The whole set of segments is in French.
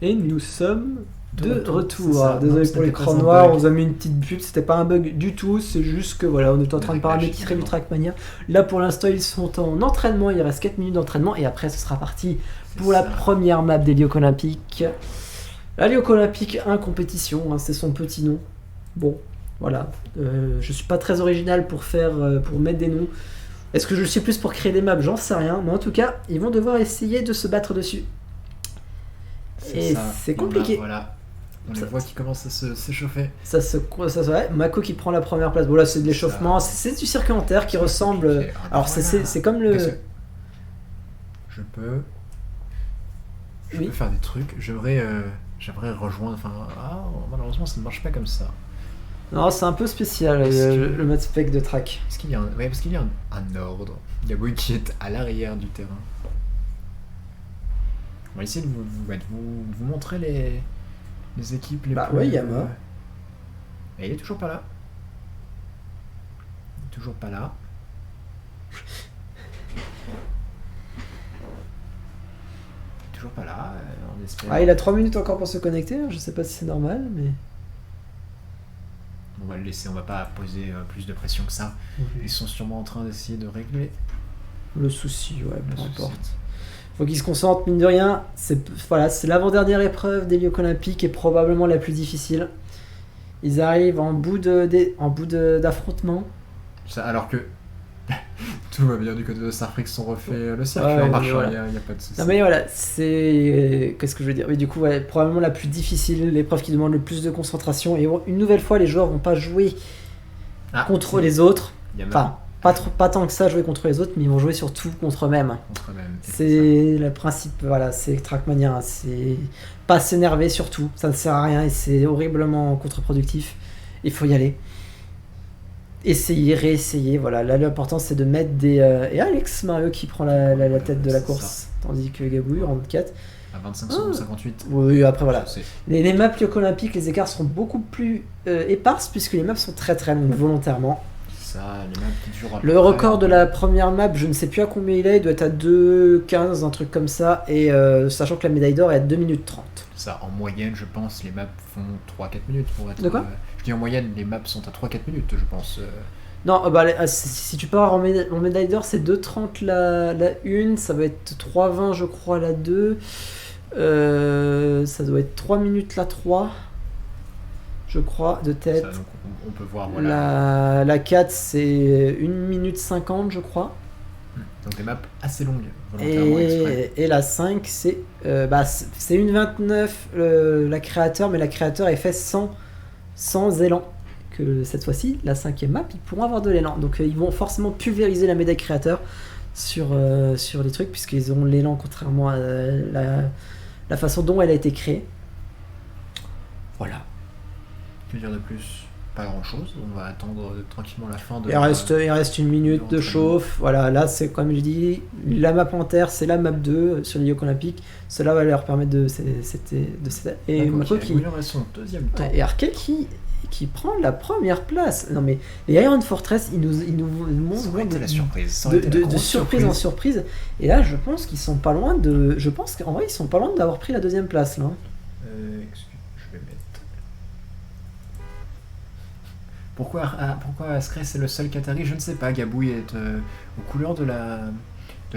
Et nous sommes de retour. Ça. Désolé Non, pour l'écran c'était noir, pas un on vous a mis une petite pub, c'était pas un bug du tout, c'est juste que voilà, on est en train de paramétrer du Trackmania. Là pour l'instant ils sont en entraînement, il reste 4 minutes d'entraînement et après ce sera parti pour la première map des Lyok Olympiques. La Lyok Olympique 1 compétition, hein, c'est son petit nom. Bon, voilà, je suis pas très original pour mettre des noms. Est-ce que je le suis plus pour créer des maps? J'en sais rien, mais en tout cas, ils vont devoir essayer de se battre dessus. Et c'est compliqué. Voilà. On les voit qui commencent à s'échauffer. Ouais. Mako qui prend la première place. Bon là c'est de l'échauffement, c'est du circuit en terre qui ressemble. Compliqué. Alors c'est comme le. Je peux Oui. faire des trucs. J'aimerais rejoindre. Enfin, malheureusement ça ne marche pas comme ça. Non, c'est un peu spécial le mode spec de track. Est-ce qu'il y a parce qu'il y a un ordre. Il y a Boy qui est à l'arrière du terrain. On va essayer de vous montrer les équipes les plus... ouais, Yama. Et il est toujours pas là. Toujours pas là, on espère. Il a 3 minutes encore pour se connecter, je sais pas si c'est normal, mais... On va le laisser, on va pas poser plus de pression que ça. Ils sont sûrement en train d'essayer de régler le souci, peu importe. Faut qu'ils se concentrent, mine de rien. C'est l'avant-dernière épreuve des Lyok Olympiques et probablement la plus difficile. Ils arrivent en bout d'affrontement. Ça, alors que tout va bien du côté de Starfreak, sont refait le circuit en marchant, il n'y a pas de souci. Non mais voilà, c'est... Qu'est-ce que je veux dire? Mais du coup, probablement la plus difficile, l'épreuve qui demande le plus de concentration. Et une nouvelle fois, les joueurs vont pas jouer contre les autres. Enfin, pas tant que ça jouer contre les autres, mais ils vont jouer surtout contre eux-mêmes. C'est le principe, c'est Trackmania, c'est pas s'énerver surtout, ça ne sert à rien et c'est horriblement contre-productif. Il faut y aller. Essayer, réessayer, voilà. Là l'important c'est de mettre des... Et Alex Mario qui prend la tête de la course, tandis que Gabouille rentre 4. À 25 secondes 58. Oui, après voilà. Les maps Lyok Olympiques, les écarts seront beaucoup plus éparses puisque les maps sont très très longues volontairement. Le record de la première map, je ne sais plus à combien il doit être à 2,15, un truc comme ça, et sachant que la médaille d'or est à 2 minutes 30. Ça, en moyenne, je pense, les maps font 3-4 minutes pour être... De quoi je dis en moyenne, les maps sont à 3-4 minutes, je pense. Non, si tu pars en médaille d'or, c'est 2,30 la 1, ça va être 3,20 je crois la 2, ça doit être 3 minutes la 3. Je crois, de tête. Ça, donc on peut voir, voilà. La 4, c'est 1 minute 50, je crois. Donc des maps assez longues, volontairement exprès. Et la 5, c'est 1,29 la créateur, mais la créateur est faite sans élan. Que cette fois-ci, la 5e map, ils pourront avoir de l'élan. Donc ils vont forcément pulvériser la médaille créateur sur les trucs, puisqu'ils auront l'élan, contrairement à la façon dont elle a été créée. Voilà. Que dire de plus? Pas grand chose, on va attendre tranquillement la fin de... Il reste 1 minute de chauffe, voilà, là c'est comme je dis, la map en terre c'est la map 2 sur les Lyok Olympiques, cela va leur permettre de et Mako qui son deuxième temps. Et Arke qui prend la première place. Non mais les Iron Fortress ils nous montrent la surprise. de surprise en surprise, et là je pense qu'ils sont pas loin qu'en vrai ils sont pas loin d'avoir pris la 2e place là. Pourquoi Ascré c'est le seul Qatari? Je ne sais pas. Gabouille est aux couleurs de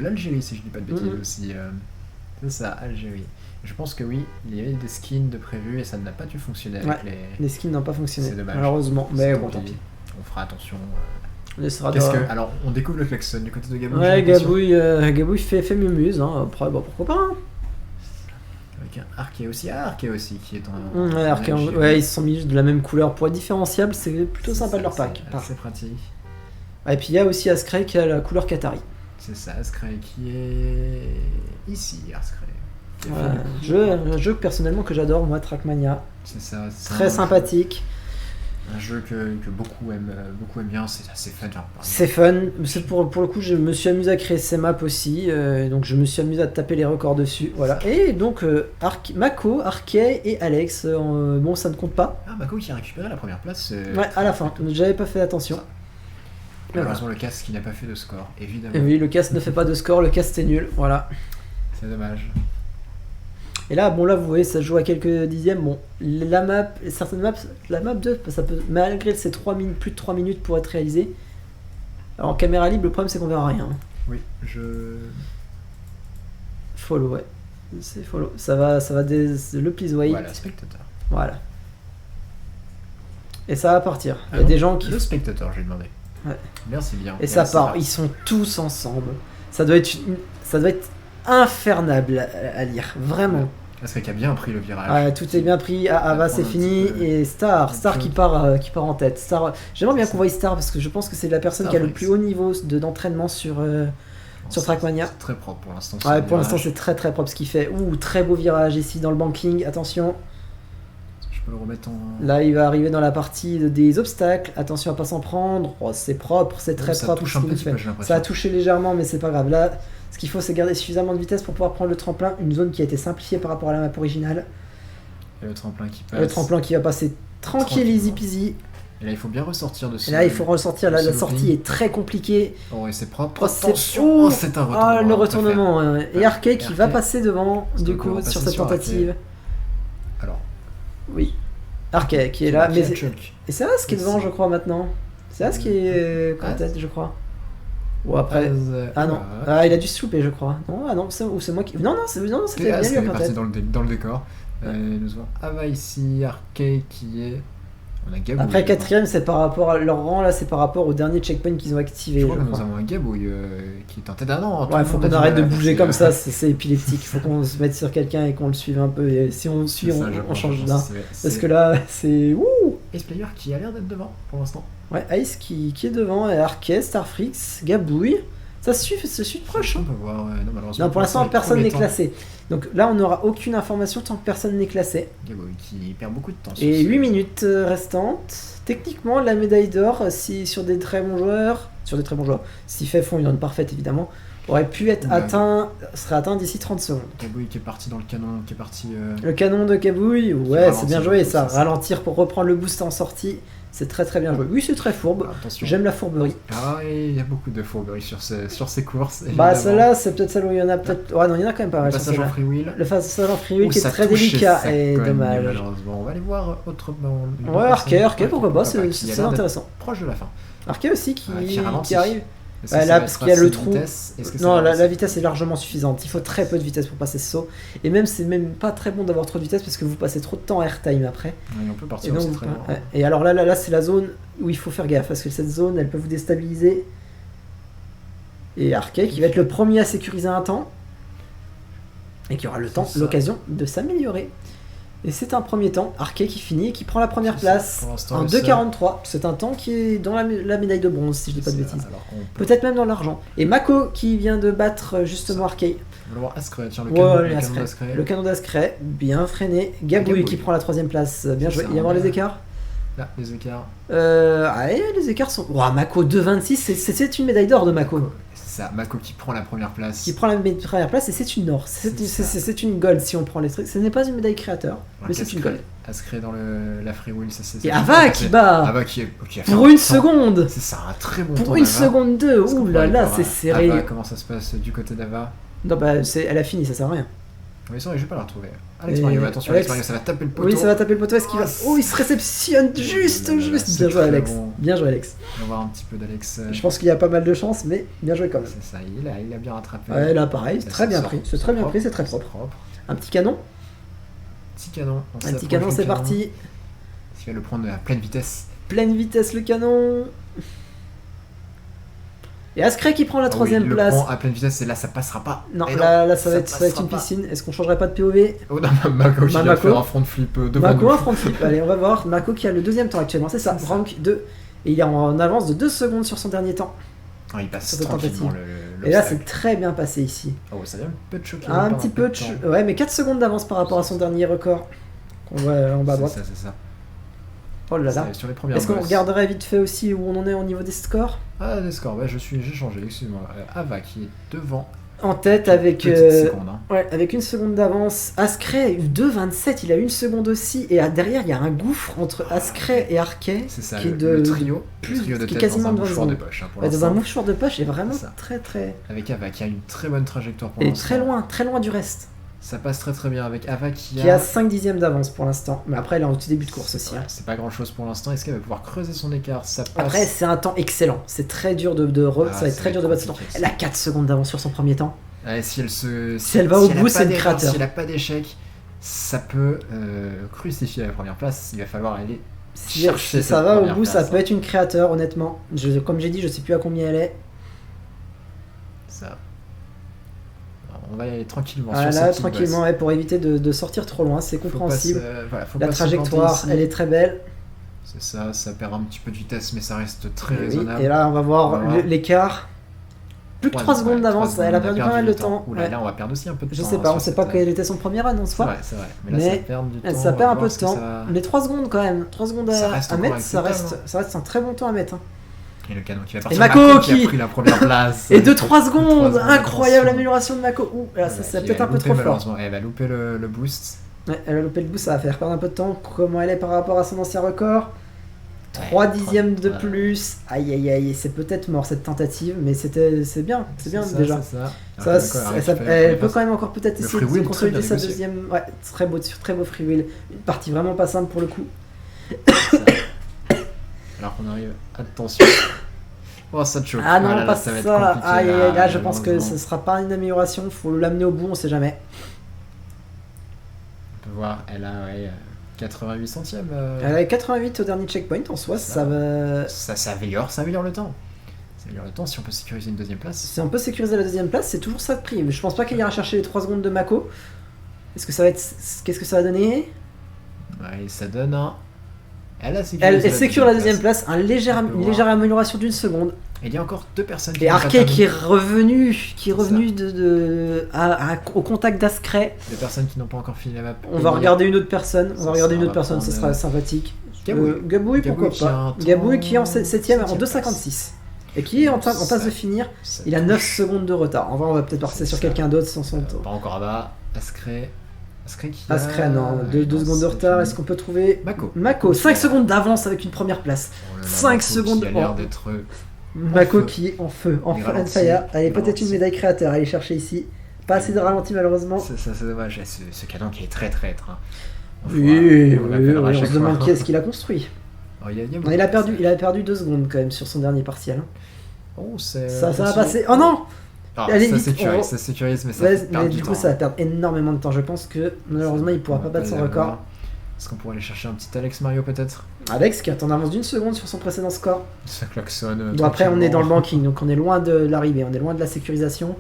l'Algérie, si je ne dis pas de bêtises aussi. C'est ça, Algérie. Je pense que oui, il y avait des skins de prévus et ça n'a pas dû fonctionner avec les skins n'ont pas fonctionné. C'est dommage. Malheureusement, mais bon, tant pis. On fera attention. Alors, on découvre le klaxon du côté de Gabouille. Ouais, Gabouille fait mumuse. Hein. Après, pourquoi pas. Hein. Avec un Arke aussi qui est en... ils se sont mis de la même couleur pour être différenciables, c'est plutôt sympa de leur pack. C'est pratique. Et puis il y a aussi Ascré qui a la couleur Qatari. C'est ça, Ascré qui est ici, Ascré. Un jeu personnellement que j'adore, moi, Trackmania. C'est ça. Très sympathique. Un jeu que beaucoup aiment bien, c'est assez fun. C'est fun, pour le coup je me suis amusé à créer ces maps aussi, donc je me suis amusé à taper les records dessus, voilà. Et donc Mako, Arke et Alex, ça ne compte pas. Mako qui a récupéré la première place. Ouais, à la fin, j'avais pas fait attention. Malheureusement le casque qui n'a pas fait de score, évidemment. Et oui, le casque ne fait pas de score, le casque est nul, voilà. C'est dommage. Et là, bon, là, vous voyez, ça joue à quelques dixièmes. Bon, la map, certaines maps, la map 2, ça peut, malgré ces 3 minutes, plus de 3 minutes pour être réalisé. Alors, en caméra libre, le problème, c'est qu'on verra rien. Oui, Follow, ouais. C'est follow. Ça va le please wait. Voilà, spectateur. Voilà. Et ça va partir. Il y a des gens qui... Le spectateur, j'ai demandé. Ouais. Merci bien. Et ça part. Ils sont tous ensemble. Ça doit être infernable à lire. Vraiment. Parce qu'il a bien pris le virage. Tout est bien pris. Ava, c'est fini. Et Star qui part en tête. Star. J'aimerais bien qu'on voie Star parce que je pense que c'est la personne qui a le plus haut niveau d'entraînement sur Trackmania. C'est très propre pour l'instant. Ouais, pour l'instant, c'est très très propre ce qu'il fait. Très beau virage ici dans le banking. Attention. Je peux le remettre en. Là, il va arriver dans la partie des obstacles. Attention à pas s'en prendre. C'est propre, c'est très propre. Touche un petit peu, j'ai l'impression. Ça a touché légèrement, mais c'est pas grave. Là, ce qu'il faut, c'est garder suffisamment de vitesse pour pouvoir prendre le tremplin. Une zone qui a été simplifiée par rapport à la map originale. Et le tremplin qui passe. Le tremplin qui va passer tranquille, easy peasy. Et là, il faut bien ressortir de ce. Et là, il faut ressortir. Là, la sortie est très compliquée. Oh, et c'est propre. Attention, c'est un retournement. Ah, le retournement. Et Arke qui va passer devant, du coup, sur cette tentative. Alors. Oui. Arke qui est là. Mais et c'est As qui est devant, je crois, maintenant. C'est As qui est en tête, je crois. Ou après. Ah non. Ah, il a dû se louper, je crois. Non, ah non, c'est moi qui. Non, c'était bien lui en tête. Dans le décor. Nous avons Ava ici, Arke qui est. On a Gabouille. Après, quatrième, c'est par rapport à leur rang, là, c'est par rapport au dernier checkpoint qu'ils ont activé. Je crois que nous avons un Gabouille qui est en tête. Ah non, ouais, faut qu'on arrête de bouger comme ça, c'est épileptique. Il faut qu'on se mette sur quelqu'un et qu'on le suive un peu. Et si on le suit, on change d'un. Parce que là, c'est. Wouh! Ace Player qui a l'air d'être devant pour l'instant. Ouais, Ace qui est devant, et Arke, Starfrix, Gabouille. Ça se suit de proche. On peut voir, non, malheureusement. Non, pour l'instant, personne n'est classé. Donc là, on n'aura aucune information tant que personne n'est classé. Gabouille qui perd beaucoup de temps. Et 8 minutes restantes. Techniquement, la médaille d'or, si sur des très bons joueurs, si fait fond une run parfaite évidemment, aurait pu être serait atteint d'ici 30 secondes. Gabouille qui est parti dans le canon, Le canon de Gabouille, ouais, c'est bien joué ça. Ralentir pour reprendre le boost en sortie. C'est très très bien joué. Oui, c'est très fourbe. J'aime la fourberie. Ah, et il y a beaucoup de fourberie sur ces courses. Évidemment. Bah, celle-là, c'est peut-être celle où il y en a peut-être. Ouais, non, il y en a quand même pas mal. Le passage en free wheel. Le passage en free wheel qui est très délicat et dommage. Malheureusement, on va aller voir autrement. Ouais, Arke, pourquoi pas, c'est intéressant. Proche de la fin. Arke aussi qui arrive. Là, parce qu'il y a le trou. Non, la vitesse est largement suffisante. Il faut très peu de vitesse pour passer ce saut. Et même, c'est même pas très bon d'avoir trop de vitesse parce que vous passez trop de temps airtime après. Oui, on peut partir aussi très loin. Et alors là, c'est la zone où il faut faire gaffe parce que cette zone, elle peut vous déstabiliser. Et Arke qui va être le premier à sécuriser un temps et qui aura l'occasion de s'améliorer. Et c'est un premier temps, Arke qui finit et qui prend la première place en 2,43. C'est un temps qui est dans la médaille de bronze, si je dis pas de bêtises. Peut-être même dans l'argent. Et Mako qui vient de battre justement Arke. On va voir Askray, tiens, le canon d'Askray, bien freiné. Gabouille qui prend la troisième place, bien joué. Il y a voir les écarts. Là, les écarts. Les écarts sont. Mako 2,26, c'est une médaille d'or de Mako. C'est ça, Mako qui prend la première place. Qui prend la première place et c'est une or. C'est une gold si on prend les trucs. Ce n'est pas une médaille créateur, mais c'est une gold. Askray dans la free wheel, ça c'est. Et Ava qui bat Ava qui a fait pour une seconde. C'est ça, un très bon temps. Pour une seconde 2, ouh là là, c'est serré. Ava, comment ça se passe du côté d'Ava? Non, bah elle a fini, ça sert à rien. Oui, c'est vrai, je vais pas la retrouver. Alex Mario, attention, Alex Mario, ça va taper le poteau. Oui, ça va taper le poteau. Est-ce qu'il va. Oh, il se réceptionne juste. Bien joué, Alex. Bien joué, Alex. On va voir un petit peu d'Alex. Je pense qu'il y a pas mal de chance, mais bien joué quand même. C'est ça, il a bien rattrapé. Ouais, là, pareil, c'est très bien pris. C'est très bien pris, c'est très propre. Un petit canon. Petit canon. Un petit canon, c'est parti. Il va le prendre à pleine vitesse. Pleine vitesse, le canon. Et Askray qui prend la troisième place. Il le prend à pleine vitesse et là ça passera pas. Non, là ça va être une piscine. Est-ce qu'on changerait pas de POV? Oh non, Mako qui va faire un front flip devant Mako un front flip, allez on va voir. Mako qui a le deuxième temps actuellement, c'est ça, rank 2. Et il est en avance de 2 secondes sur son dernier temps. Il passe tranquillement et là c'est très bien passé ici. Oh ça vient un peu de choquer. Un petit peu de ouais, mais 4 secondes d'avance par rapport à son dernier record. Qu'on voit en bas à droite. C'est ça. Oh là là. Est-ce qu'on regarderait vite fait aussi où on en est au niveau des scores? Ah, des scores, ouais, j'ai changé, excuse-moi. Ava qui est devant. En tête avec seconde, hein. Ouais, avec 1 seconde d'avance. Askray 2,27, il a 1 seconde aussi. Et derrière, il y a un gouffre entre Askray et Arke. C'est ça, qui est le trio de qui est quasiment dans un mouchoir de poche. Dans un mouchoir de poche, est vraiment très très. Avec Ava qui a une très bonne trajectoire pour l'instant. Et très loin du reste. Ça passe très très bien avec Ava qui a 5 dixièmes d'avance pour l'instant. Mais après, elle est en tout début de course aussi. C'est pas grand chose pour l'instant. Est-ce qu'elle va pouvoir creuser son écart? Ça passe. Après, c'est un temps excellent. C'est très dur ça va être très dur de battre ce temps. Elle a 4 secondes d'avance sur son premier temps. Ouais, si elle va au bout, c'est une créateur. Si elle a pas d'échec, ça peut crucifier la première place. Il va falloir aller chercher ça va au bout, ça peut être une créateur, honnêtement. Comme j'ai dit, je sais plus à combien elle est. Ça. On va y aller tranquillement. Là, tranquillement, ouais, pour éviter de sortir trop loin, c'est compréhensible. La trajectoire, elle est très belle. C'est ça perd un petit peu de vitesse, mais ça reste très raisonnable. Et là, on va voir l'écart. Plus que 3 secondes d'avance, elle a perdu pas mal de temps. Là, on va perdre aussi un peu de temps. Je sais pas, on sait pas quel était son premier run en soi. C'est vrai. Mais là, ça perd un peu de temps. Mais 3 secondes quand même. 3 secondes à mettre, ça reste un très bon temps à mettre. Et le canon qui va partir. Et Mako qui a pris la première place. Et de 3 secondes. Incroyable amélioration de Mako. Là, c'est peut-être un peu trop fort. Elle va louper le boost. Ouais, elle va louper le boost, ça va faire perdre un peu de temps. Comment elle est par rapport à son ancien record? 3 dixièmes de plus. Aïe, c'est peut-être mort cette tentative, mais c'est bien déjà. Elle peut quand même encore peut-être essayer de consolider sa deuxième. Ouais, très beau free wheel. Une partie vraiment pas simple pour le coup. Alors qu'on arrive, attention. Oh, ça te choque. Ah non, pas ça. Aïe, là, je pense que ce sera pas une amélioration. Faut l'amener au bout, on sait jamais. On peut voir, elle a 88 centièmes. Elle a 88 au dernier checkpoint en soi, ça va. Ça améliore le temps. Ça améliore le temps si on peut sécuriser une deuxième place. Si on peut sécuriser la deuxième place, c'est toujours ça de prix. Mais je pense pas qu'elle ira chercher les 3 secondes de Mako. Qu'est-ce que ça va donner? Ouais, ça donne un. Elle sécure la deuxième place, une légère amélioration d'une seconde. Il y a encore 2 personnes qui. Et Arkay qui est revenu au contact d'Ascray. 2 personnes qui n'ont pas encore fini la map. On va regarder une autre personne. Ce sera sympathique. Gabouille, pourquoi pas. Gabouille qui est en 7ème en 2,56. Et qui est en passe de finir. Il a 9 secondes de retard. On va peut-être passer sur quelqu'un d'autre sans son tour. Pas encore bas. Ascray non, 2 secondes de retard. Est-ce qu'on peut trouver Mako 5 secondes d'avance avec une première place. 5 secondes qui a l'air d'être Mako qui est en feu, en fire. Allez, peut-être une médaille créateur à aller chercher ici. Pas assez de ralenti malheureusement. C'est dommage, ce canon qui est très traître. Oui, on se demande qui est-ce qu'il a construit. Il a perdu 2 secondes quand même sur son dernier partiel. Ça va passer. Oh non! Ça sécurise, mais ça perd du temps. Du coup, ça va perdre énormément de temps. Je pense que malheureusement, il pourra pas battre son record. Est-ce qu'on pourrait aller chercher un petit Alex Mario peut-être? Alex qui est en avance d'1 seconde sur son précédent score. Ça klaxonne. Bon, après, on est dans le banking, donc on est loin de l'arrivée, on est loin de la sécurisation.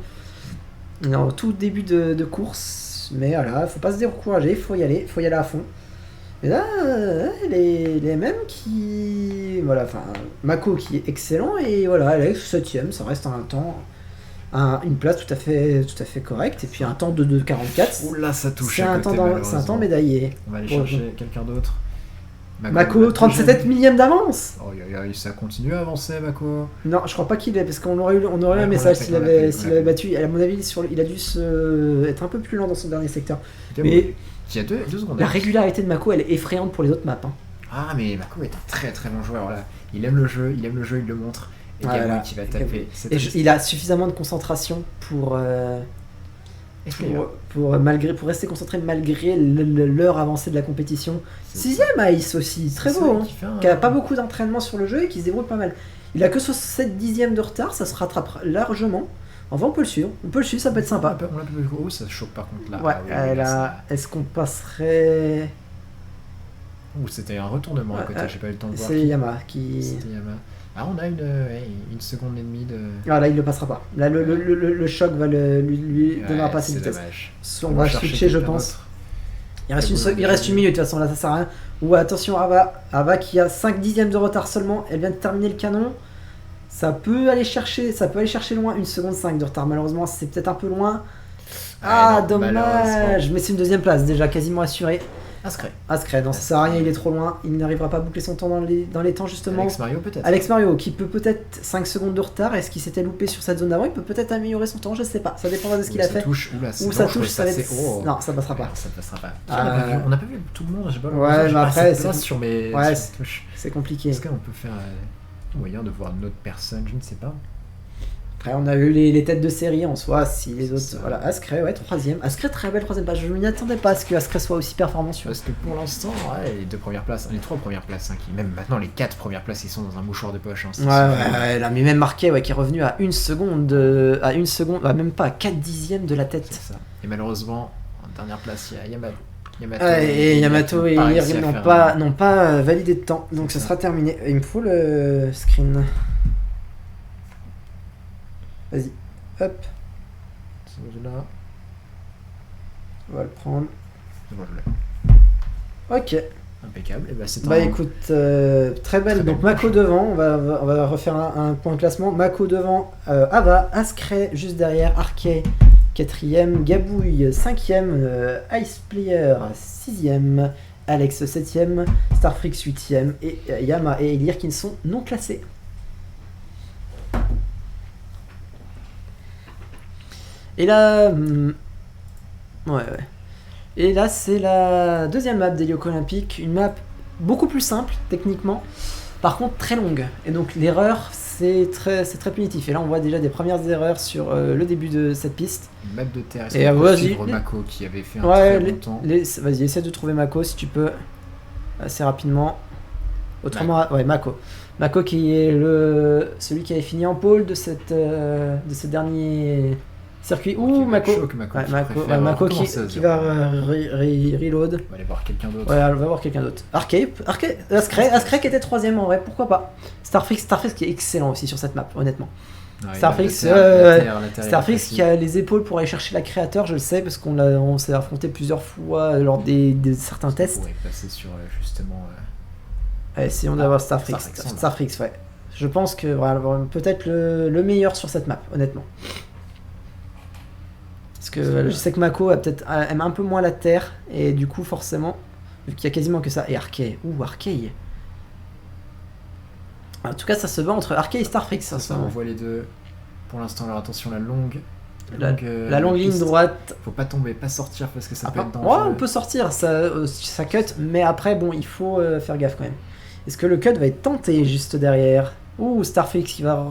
On est en tout début de course, mais voilà, faut pas se décourager, faut y aller à fond. Et là, les mêmes qui. Voilà, enfin, Mako qui est excellent, et voilà, Alex 7ème, ça reste un temps. Une place tout à fait correcte, et puis un temps de 2,44. Oula, ça touche. C'est un temps médaillé. On va aller chercher quelqu'un d'autre. Mako 37 millième d'avance. Oh, ça continue à avancer, Mako. Non, je crois pas qu'il est, parce qu'on aurait eu un message s'il avait battu. À mon avis, il a dû être un peu plus lent dans son dernier secteur. Mais il y a 2 secondes. La régularité de Mako, elle est effrayante pour les autres maps. Ah, mais Mako est un très très bon joueur. Là. Il aime le jeu, il le montre. Et Gabouille qui va taper. Il a suffisamment de concentration pour rester concentré malgré l'heure avancée de la compétition. 6ème Ice aussi, très beau, qui a pas beaucoup d'entraînement sur le jeu et qui se débrouille pas mal. Il a que 7 dixièmes de retard, ça se rattrape largement. Enfin, on peut le suivre, ça peut être sympa. Oh, ça choque par contre là. Ouais, est-ce qu'on passerait... C'était un retournement à côté, j'ai pas eu le temps de voir. C'est Yama qui... C'était Yama. Ah, on a une seconde et demie de... Ah là, il le passera pas. Là, le choc va lui donnera pas assez de vitesse. On va switcher, je pense. Il reste une minute, de toute façon, là, ça sert à rien. Ou attention, Ava qui a 5 dixièmes de retard seulement. Elle vient de terminer le canon. Ça peut aller chercher loin. 1 seconde 5 de retard, malheureusement, c'est peut-être un peu loin. Dommage. Mais c'est une deuxième place, déjà, quasiment assurée. Ascray, non, ça sert à rien, il est trop loin, il n'arrivera pas à boucler son temps dans les temps justement. Alex Mario qui peut peut-être 5 secondes de retard, est-ce qu'il s'était loupé sur cette zone d'avant? Il peut peut-être améliorer son temps, je sais pas, ça dépendra de ce qu'il a fait. Ou ça touche, ça va être... Non, ça passera pas. On n'a pas vu tout le monde, je sais pas. Ouais, mais après, c'est compliqué. Est-ce qu'on peut faire moyen de voir une autre personne, je ne sais pas. Après, on a eu les têtes de série en soi, si les autres... Voilà, Ascré, ouais, 3ème. Ascré, très belle 3ème page. Je m'y attendais pas à ce que Ascré soit aussi performant sur... Parce que pour l'instant, les 2 premières places, les 3 premières places, qui même maintenant les 4 premières places, ils sont dans un mouchoir de poche. Ouais, là, mais même marqué, qui est revenu à 1 seconde, même pas, à 4 dixièmes de la tête. C'est ça. Et malheureusement, en dernière place, il y a Yamato. Yamato et Irvine n'ont pas validé de temps, donc ça sera terminé. Il me faut le screen. Vas-y, hop. Là. On va le prendre. Voilà. Ok. Impeccable. Et écoute, très belle. Donc Mako devant, on va refaire un point de classement. Mako devant, Ava, Ascré juste derrière, Arke 4ème, Gabouille 5ème, Ice Player 6ème, Alex 7ème, Starfrix 8ème et Yama et Elir qui ne sont non classés. Et là, ouais. Et là, c'est la 2ème map des Yoko Olympiques, une map beaucoup plus simple techniquement, par contre très longue. Et donc l'erreur, c'est très punitif. Et là, on voit déjà des premières erreurs sur le début de cette piste. Une map de terre. Et vas-y, Mako qui avait fait un très bon temps. Vas-y, essaie de trouver Mako si tu peux, assez rapidement. Autrement, ouais, Mako. Mako qui est celui qui avait fini en pole de ce dernier circuit. Ouh, Mako qui va reload. On va aller voir quelqu'un d'autre. Ouais, on va voir quelqu'un d'autre. Ascré qui était 3ème en vrai, pourquoi pas. Starfrix qui est excellent aussi sur cette map, honnêtement. Ouais, Starfrix qui a les épaules pour aller chercher la créateur, je le sais parce qu'on s'est affronté plusieurs fois lors des certains tests. On pourrait passer sur justement. Essayons d'avoir Starfrix, ouais. Je pense que voilà, peut-être le meilleur sur cette map, honnêtement. Parce que je sais que Mako aime un peu moins la terre, et du coup, forcément, vu qu'il y a quasiment que ça. Et Arkay. Arkay. En tout cas, ça se bat entre Arkay et Starfrix. Ça, on voit les deux. Pour l'instant, alors attention, la longue ligne droite. Faut pas tomber, pas sortir parce que ça peut être dangereux. Ouais, on peut sortir, ça cut, mais après, bon, il faut faire gaffe quand même. Est-ce que le cut va être tenté juste derrière? Starfrix qui va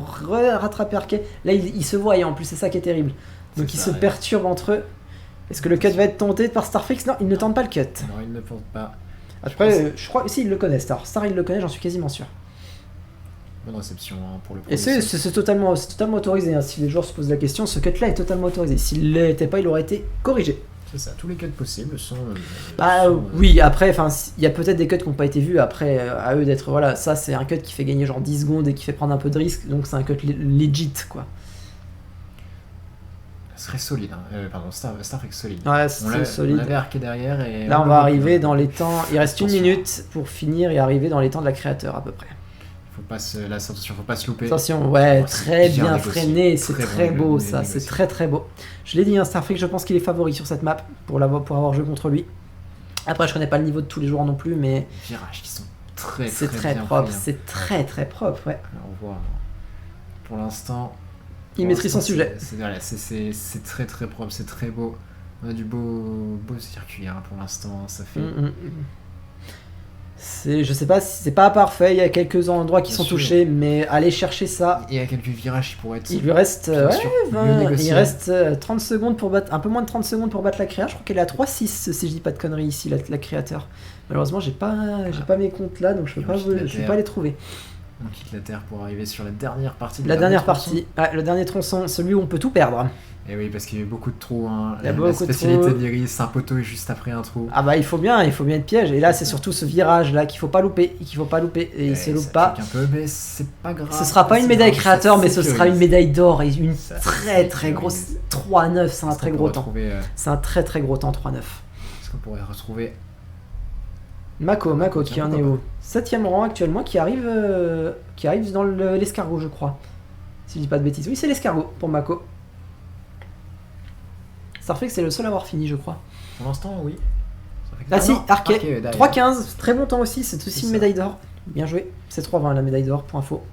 rattraper Arkay. Là, il se voit, et en plus, c'est ça qui est terrible. Donc ils se perturbent entre eux. Est-ce que le cut va être tenté par Starfrix? Non, il ne tente pas le cut. Non, il ne tente pas. Après, je crois que si, il le connaît, Star il le connaît, j'en suis quasiment sûr. Bonne réception pour le premier. Et c'est totalement autorisé, si les joueurs se posent la question, ce cut là est totalement autorisé. S'il ne l'était pas, il aurait été corrigé. C'est ça, tous les cuts possibles sont... oui, après, il y a peut-être des cuts qui n'ont pas été vus, après, à eux d'être... Voilà, ça c'est un cut qui fait gagner genre 10 secondes et qui fait prendre un peu de risque, donc c'est un cut legit, quoi. Ce serait solide, pardon, Starfrix solide. Ouais, c'est solide. On avait Arkay derrière et... Là, on va arriver dans les temps... Il reste 1 minute pour finir et arriver dans les temps de la créateur, à peu près. Faut pas se louper. Attention, ouais, très bien freiné, c'est très beau ça, c'est très beau. Je l'ai dit, Starfrix, je pense qu'il est favori sur cette map pour avoir joué contre lui. Après, je connais pas le niveau de tous les joueurs non plus, mais... Les virages qui sont très propre, c'est très propre, ouais. Alors, on voit, pour l'instant... Il maîtrise son sujet. C'est très propre, c'est très beau. On a du beau circuit pour l'instant, ça fait... Je sais pas si c'est pas parfait, il y a quelques endroits qui sont touchés, mais aller chercher ça. Et il y a quelques virages qui pourraient être. Il lui reste, il reste 30 secondes pour battre, un peu moins de 30 secondes pour battre la créa. Je crois qu'elle est à 3-6 si je dis pas de conneries ici, la créateur. Malheureusement, j'ai pas mes comptes là, donc je peux pas les trouver. On quitte la Terre pour arriver sur la dernière partie. La dernière partie, le dernier tronçon, celui où on peut tout perdre. Et oui, parce qu'il y a eu beaucoup de trous. La spécialité d'Iris, un poteau et juste après un trou. Ah bah il faut bien être piège. Et là, c'est surtout ce virage là qu'il faut pas louper. Et il se loupe pas. Un peu, mais c'est pas grave. Ce sera pas une médaille créateur, mais ce sera une médaille d'or et une très grosse 3-9. C'est un très gros temps. C'est un très gros temps 3-9. Est-ce qu'on pourrait retrouver Mako qui en est où 7ème rang actuellement, qui arrive dans l'escargot, je crois. Si je dis pas de bêtises. Oui, c'est l'escargot pour Mako. Starfrix c'est le seul à avoir fini, je crois. Pour l'instant, oui. Si, Arkay 3-15, très bon temps aussi, c'est aussi une médaille d'or. Bien joué, c'est 3-20 la médaille d'or, pour info.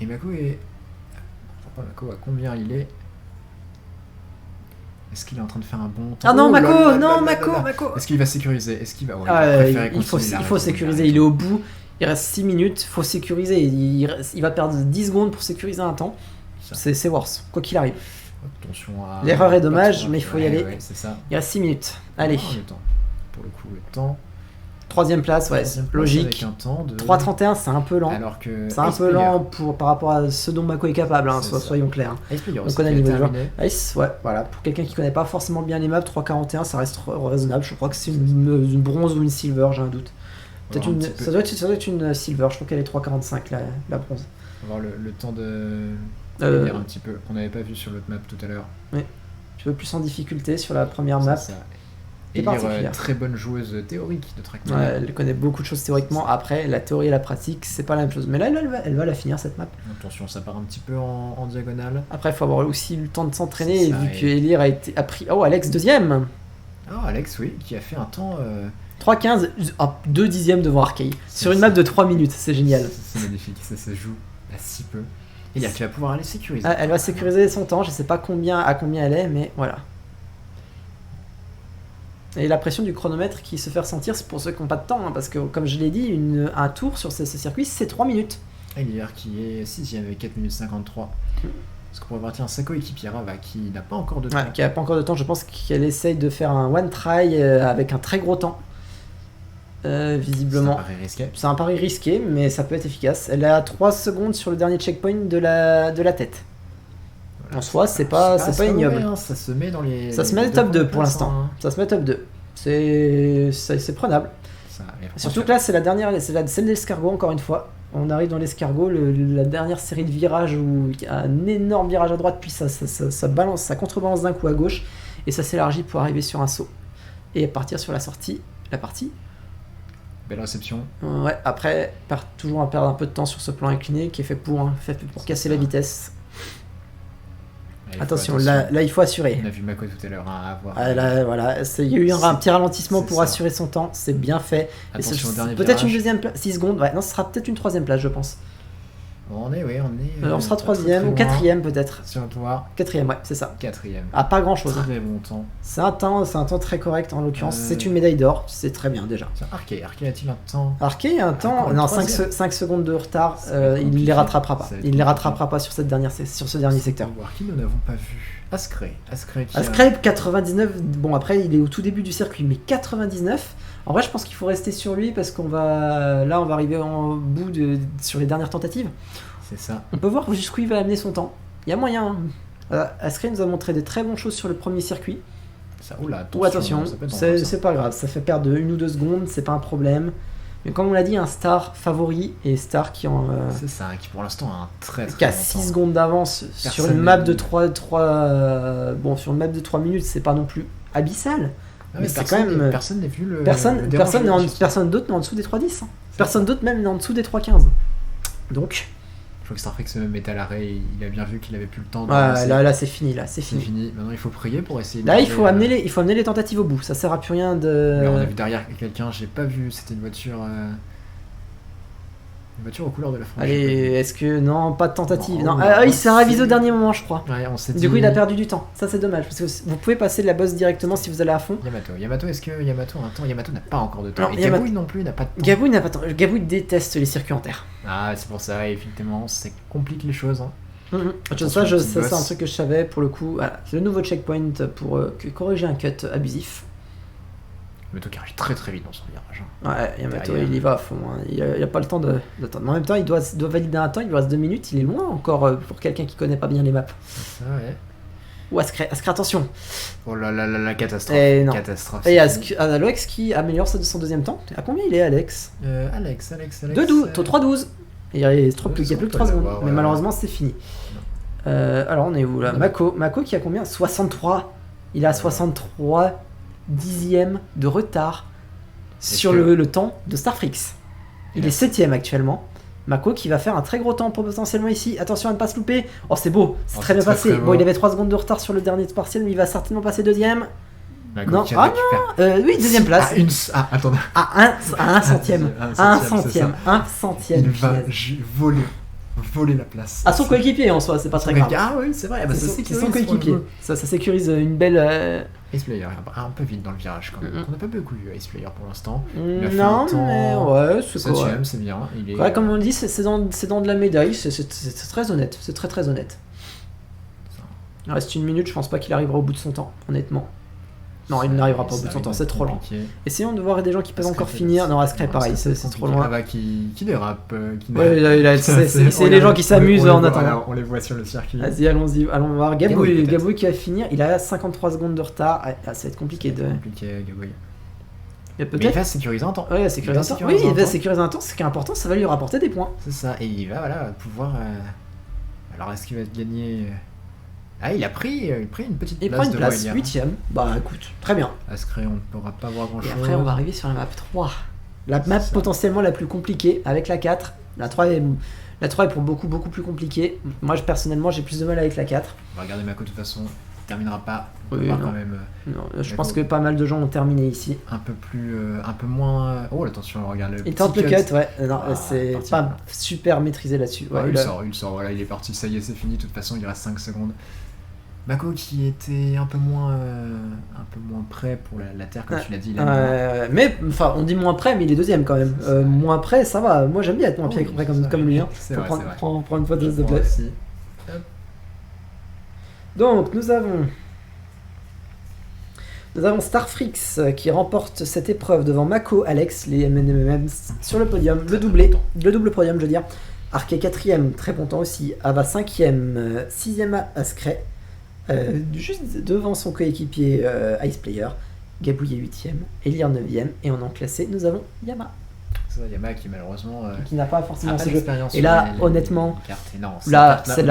Et Mako est... Mako, à combien il est? Est-ce qu'il est en train de faire un bon temps? Ah non, Mako. Est-ce qu'il va sécuriser? Est-ce qu'il va... il faut sécuriser, il est au bout, il reste 6 minutes, faut sécuriser. Il va perdre 10 secondes pour sécuriser un temps. C'est worse, quoi qu'il arrive. Attention à... L'erreur est dommage, mais il faut y aller. Ouais, c'est ça. Il reste 6 minutes. Allez. Le temps. Pour le coup, le temps. 3ème place, ouais, logique. Avec un temps de... 3,31, c'est un peu lent. Alors que c'est un peu lent par rapport à ce dont Mako est capable, hein, soyons clairs. On connaît le niveau de joueur. Ice, ouais, voilà. Pour quelqu'un qui connaît pas forcément bien les maps, 3,41, ça reste raisonnable. Je crois que c'est une bronze ou une silver, j'ai un doute. Peut-être ça doit être une silver, je crois qu'elle est 3,45 la bronze. On va voir le temps de lire un petit peu, qu'on n'avait pas vu sur l'autre map tout à l'heure. Oui. Tu veux plus en difficulté sur la première map. Ça. Et très bonne joueuse théorique de Trackmania. Ouais, elle connaît beaucoup de choses théoriquement. Après, la théorie et la pratique, c'est pas la même chose. Mais là, elle va la finir cette map. Attention, ça part un petit peu en diagonale. Après, il faut avoir aussi le temps de s'entraîner. Vu que Elir a pris. Oh, Alex, 2ème. Oh, Alex, oui, qui a fait un temps. 3,15, 2 dixièmes devant Arkay. Sur une map de 3 minutes, c'est génial. C'est magnifique, ça se joue à si peu. Et tu vas pouvoir aller sécuriser. Elle va sécuriser son temps, je sais pas à combien elle est, mais voilà. Et la pression du chronomètre qui se fait ressentir, c'est pour ceux qui n'ont pas de temps, hein, parce que comme je l'ai dit, un tour sur ce circuit, c'est 3 minutes. Elir qui est 6ème avec 4 minutes 53. Parce qu'on pourrait voir, tiens, sa coéquipière Ava qui n'a pas encore de temps. Ouais, qui n'a pas encore de temps, je pense qu'elle essaye de faire un one try avec un très gros temps. Visiblement. C'est un pari risqué. C'est un pari risqué, mais ça peut être efficace. Elle est à 3 secondes sur le dernier checkpoint de la tête. Voilà, en soi, c'est pas ignoble. Hein, ça se met dans les. Ça se met top 2 pour l'instant. Hein. Ça se met top 2. C'est prenable. Surtout que là, c'est la dernière, celle d'escargot, encore une fois. On arrive dans l'escargot, la dernière série de virages où il y a un énorme virage à droite, puis ça balance, ça contrebalance d'un coup à gauche, et ça s'élargit pour arriver sur un saut. Et partir sur la partie. Belle réception. Ouais, après, toujours à perdre un peu de temps sur ce plan incliné qui est fait pour casser la vitesse. Attention, là il faut assurer. On a vu Mako tout à l'heure à avoir. Voilà, il y a eu un petit ralentissement pour assurer son temps, c'est bien fait. Peut-être une deuxième place, 6 secondes, ouais, non, ce sera peut-être une 3ème place, je pense. On sera 3ème ou 4ème peut-être. Si on peut voir. 4ème, ouais, c'est ça. 4ème. Ah, pas grand chose. Très bon temps. C'est un temps très correct en l'occurrence. C'est une médaille d'or, c'est très bien déjà. Arkay a-t-il un temps? Arkay a un temps, non, 5 secondes de retard, il ne les rattrapera pas. Il ne les rattrapera pas sur ce dernier secteur. Qui nous n'avons pas vu? Ascray 99, bon après il est au tout début du circuit, mais 99, en vrai je pense qu'il faut rester sur lui parce on va arriver en bout sur les dernières tentatives. C'est ça. On peut voir jusqu'où il va amener son temps. Il y a moyen. Ascray nous a montré de très bonnes choses sur le premier circuit. Attention, c'est pas grave, ça fait perdre 1 ou 2 secondes, c'est pas un problème. Mais comme on l'a dit, un Star favori et Star qui c'est ça, qui pour l'instant a un très qui a 6 secondes d'avance sur une map de 3 sur une map de 3 minutes, c'est pas non plus abyssal. Mais c'est quand même personne n'est venu le personne d'autre n'est en dessous des 3.10. Personne d'autre même n'est en dessous des 3.15. Donc je crois que Starfreak se met à l'arrêt, il a bien vu qu'il avait plus le temps de là c'est fini, c'est fini. Maintenant il faut prier pour essayer de il faut amener les tentatives au bout, ça sert à plus rien de. Là on a vu derrière quelqu'un, j'ai pas vu, c'était une voiture aux couleurs de la France. Allez, est-ce que non, pas de tentative. Il s'est ravisé au dernier moment, je crois. Ouais, on s'est dit... Du coup, il a perdu du temps. Ça, c'est dommage parce que vous pouvez passer de la bosse directement si vous allez à fond. Yamato, est-ce que Yamato a un temps? Yamato n'a pas encore de temps. Et Gabouille non plus n'a pas de temps. Gabouille n'a pas de temps. Gabouille déteste les circuits en terre. Ah, c'est pour ça, effectivement, ça complique les choses. Ça, c'est un truc que je savais pour le coup. Voilà, c'est le nouveau checkpoint pour corriger un cut abusif. Yamato qui arrive très très vite dans son virage. Ouais, Yamato il y va à fond. Hein. Il a pas le temps d'attendre. Mais en même temps, il doit valider un temps. Il lui reste 2 minutes. Il est loin encore pour quelqu'un qui connaît pas bien les maps. C'est ça, ouais. Ou Ascray, attention. Oh là là, la catastrophe. Et non. Catastrophe. Et Alex qui améliore son 2ème temps. À combien il est, Alex? Alex. 3.12. Il y a plus que 3 secondes. Mais malheureusement, c'est fini. Alors, on est où là? Mako qui a combien? 63. Il a 63 dixièmes de retard sur le temps de Starfreak. Il est 7ème actuellement. Mako qui va faire un très gros temps potentiellement ici. Attention à ne pas se louper. Oh, c'est beau, c'est très bien passé. Bon, il avait 3 secondes de retard sur le dernier partiel, mais il va certainement passer 2ème. Non, oui, 2ème place. Attends. À 1 centième. Un centième. Il va voler la place. À son coéquipier en soi, c'est pas très grave. Ah oui, c'est vrai. C'est son coéquipier. Ça sécurise une belle. Iceplayer, un peu vite dans le virage quand même. On n'a pas beaucoup vu Iceplayer pour l'instant. Non, mais ouais, c'est quoi. 7ème, c'est bien. Comme on le dit, c'est dans de la médaille, c'est très honnête. C'est très très honnête. Il reste 1 minute, je pense pas qu'il arrivera au bout de son temps, honnêtement. Non, il n'arrivera pas au bout de son temps, c'est trop lent. Essayons de voir des gens qui peuvent encore finir. Non, Ascré, pareil, c'est trop loin. Ava qui dérape. Ouais, c'est les gens qui s'amusent en attendant. On les voit sur le circuit. Vas-y, allons voir. Gabouille qui va finir, il a 53 secondes de retard. Ah, ça va être compliqué. Gabouille. Mais il va sécuriser un temps. Ouais, sécuriser un temps. Oui, il va sécuriser un temps, ce qui est important, ça va lui rapporter des points. C'est ça, et il va pouvoir. Alors, est-ce qu'il va gagner. Ah, il a pris une petite place. Il prend une place, 8ème. Bah écoute, très bien. Ascré, on ne pourra pas voir grand-chose. Et après, on va arriver sur la map 3. La map potentiellement la plus compliquée, avec la 4. La 3 est pour beaucoup plus compliquée. Moi, personnellement, j'ai plus de mal avec la 4. On va regarder Mako de toute façon. Il terminera pas. Oui, non. Quand même, non, je pense que pas mal de gens ont terminé ici. Un peu moins. Oh, attention, on regarde le. Il tente le cut, ouais. Non, c'est pas super maîtrisé là-dessus. Ouais, il sort. Voilà, il est parti. Ça y est, c'est fini. De toute façon, il reste 5 secondes. Mako qui était un peu moins prêt pour la terre, comme tu l'as dit. Mais enfin, on dit moins prêt, mais il est deuxième quand même. Moins prêt, ça va. Moi, j'aime bien être moins prêt comme lui. Hein. Prends une fois de s'il te plaît. Donc, nous avons Starfrix qui remporte cette épreuve devant Mako, Alex, les MNMM sur le podium, le double podium, je veux dire. Arke 4ème, très content aussi. Ava 5ème, 6ème Ascré. Juste devant son coéquipier Ice Player. Gabouille 8ème, Elir 9ème. Et en classé, nous avons Yama. C'est ça, Yama qui malheureusement qui n'a pas forcément ce jeu. Et là, honnêtement, là, c'est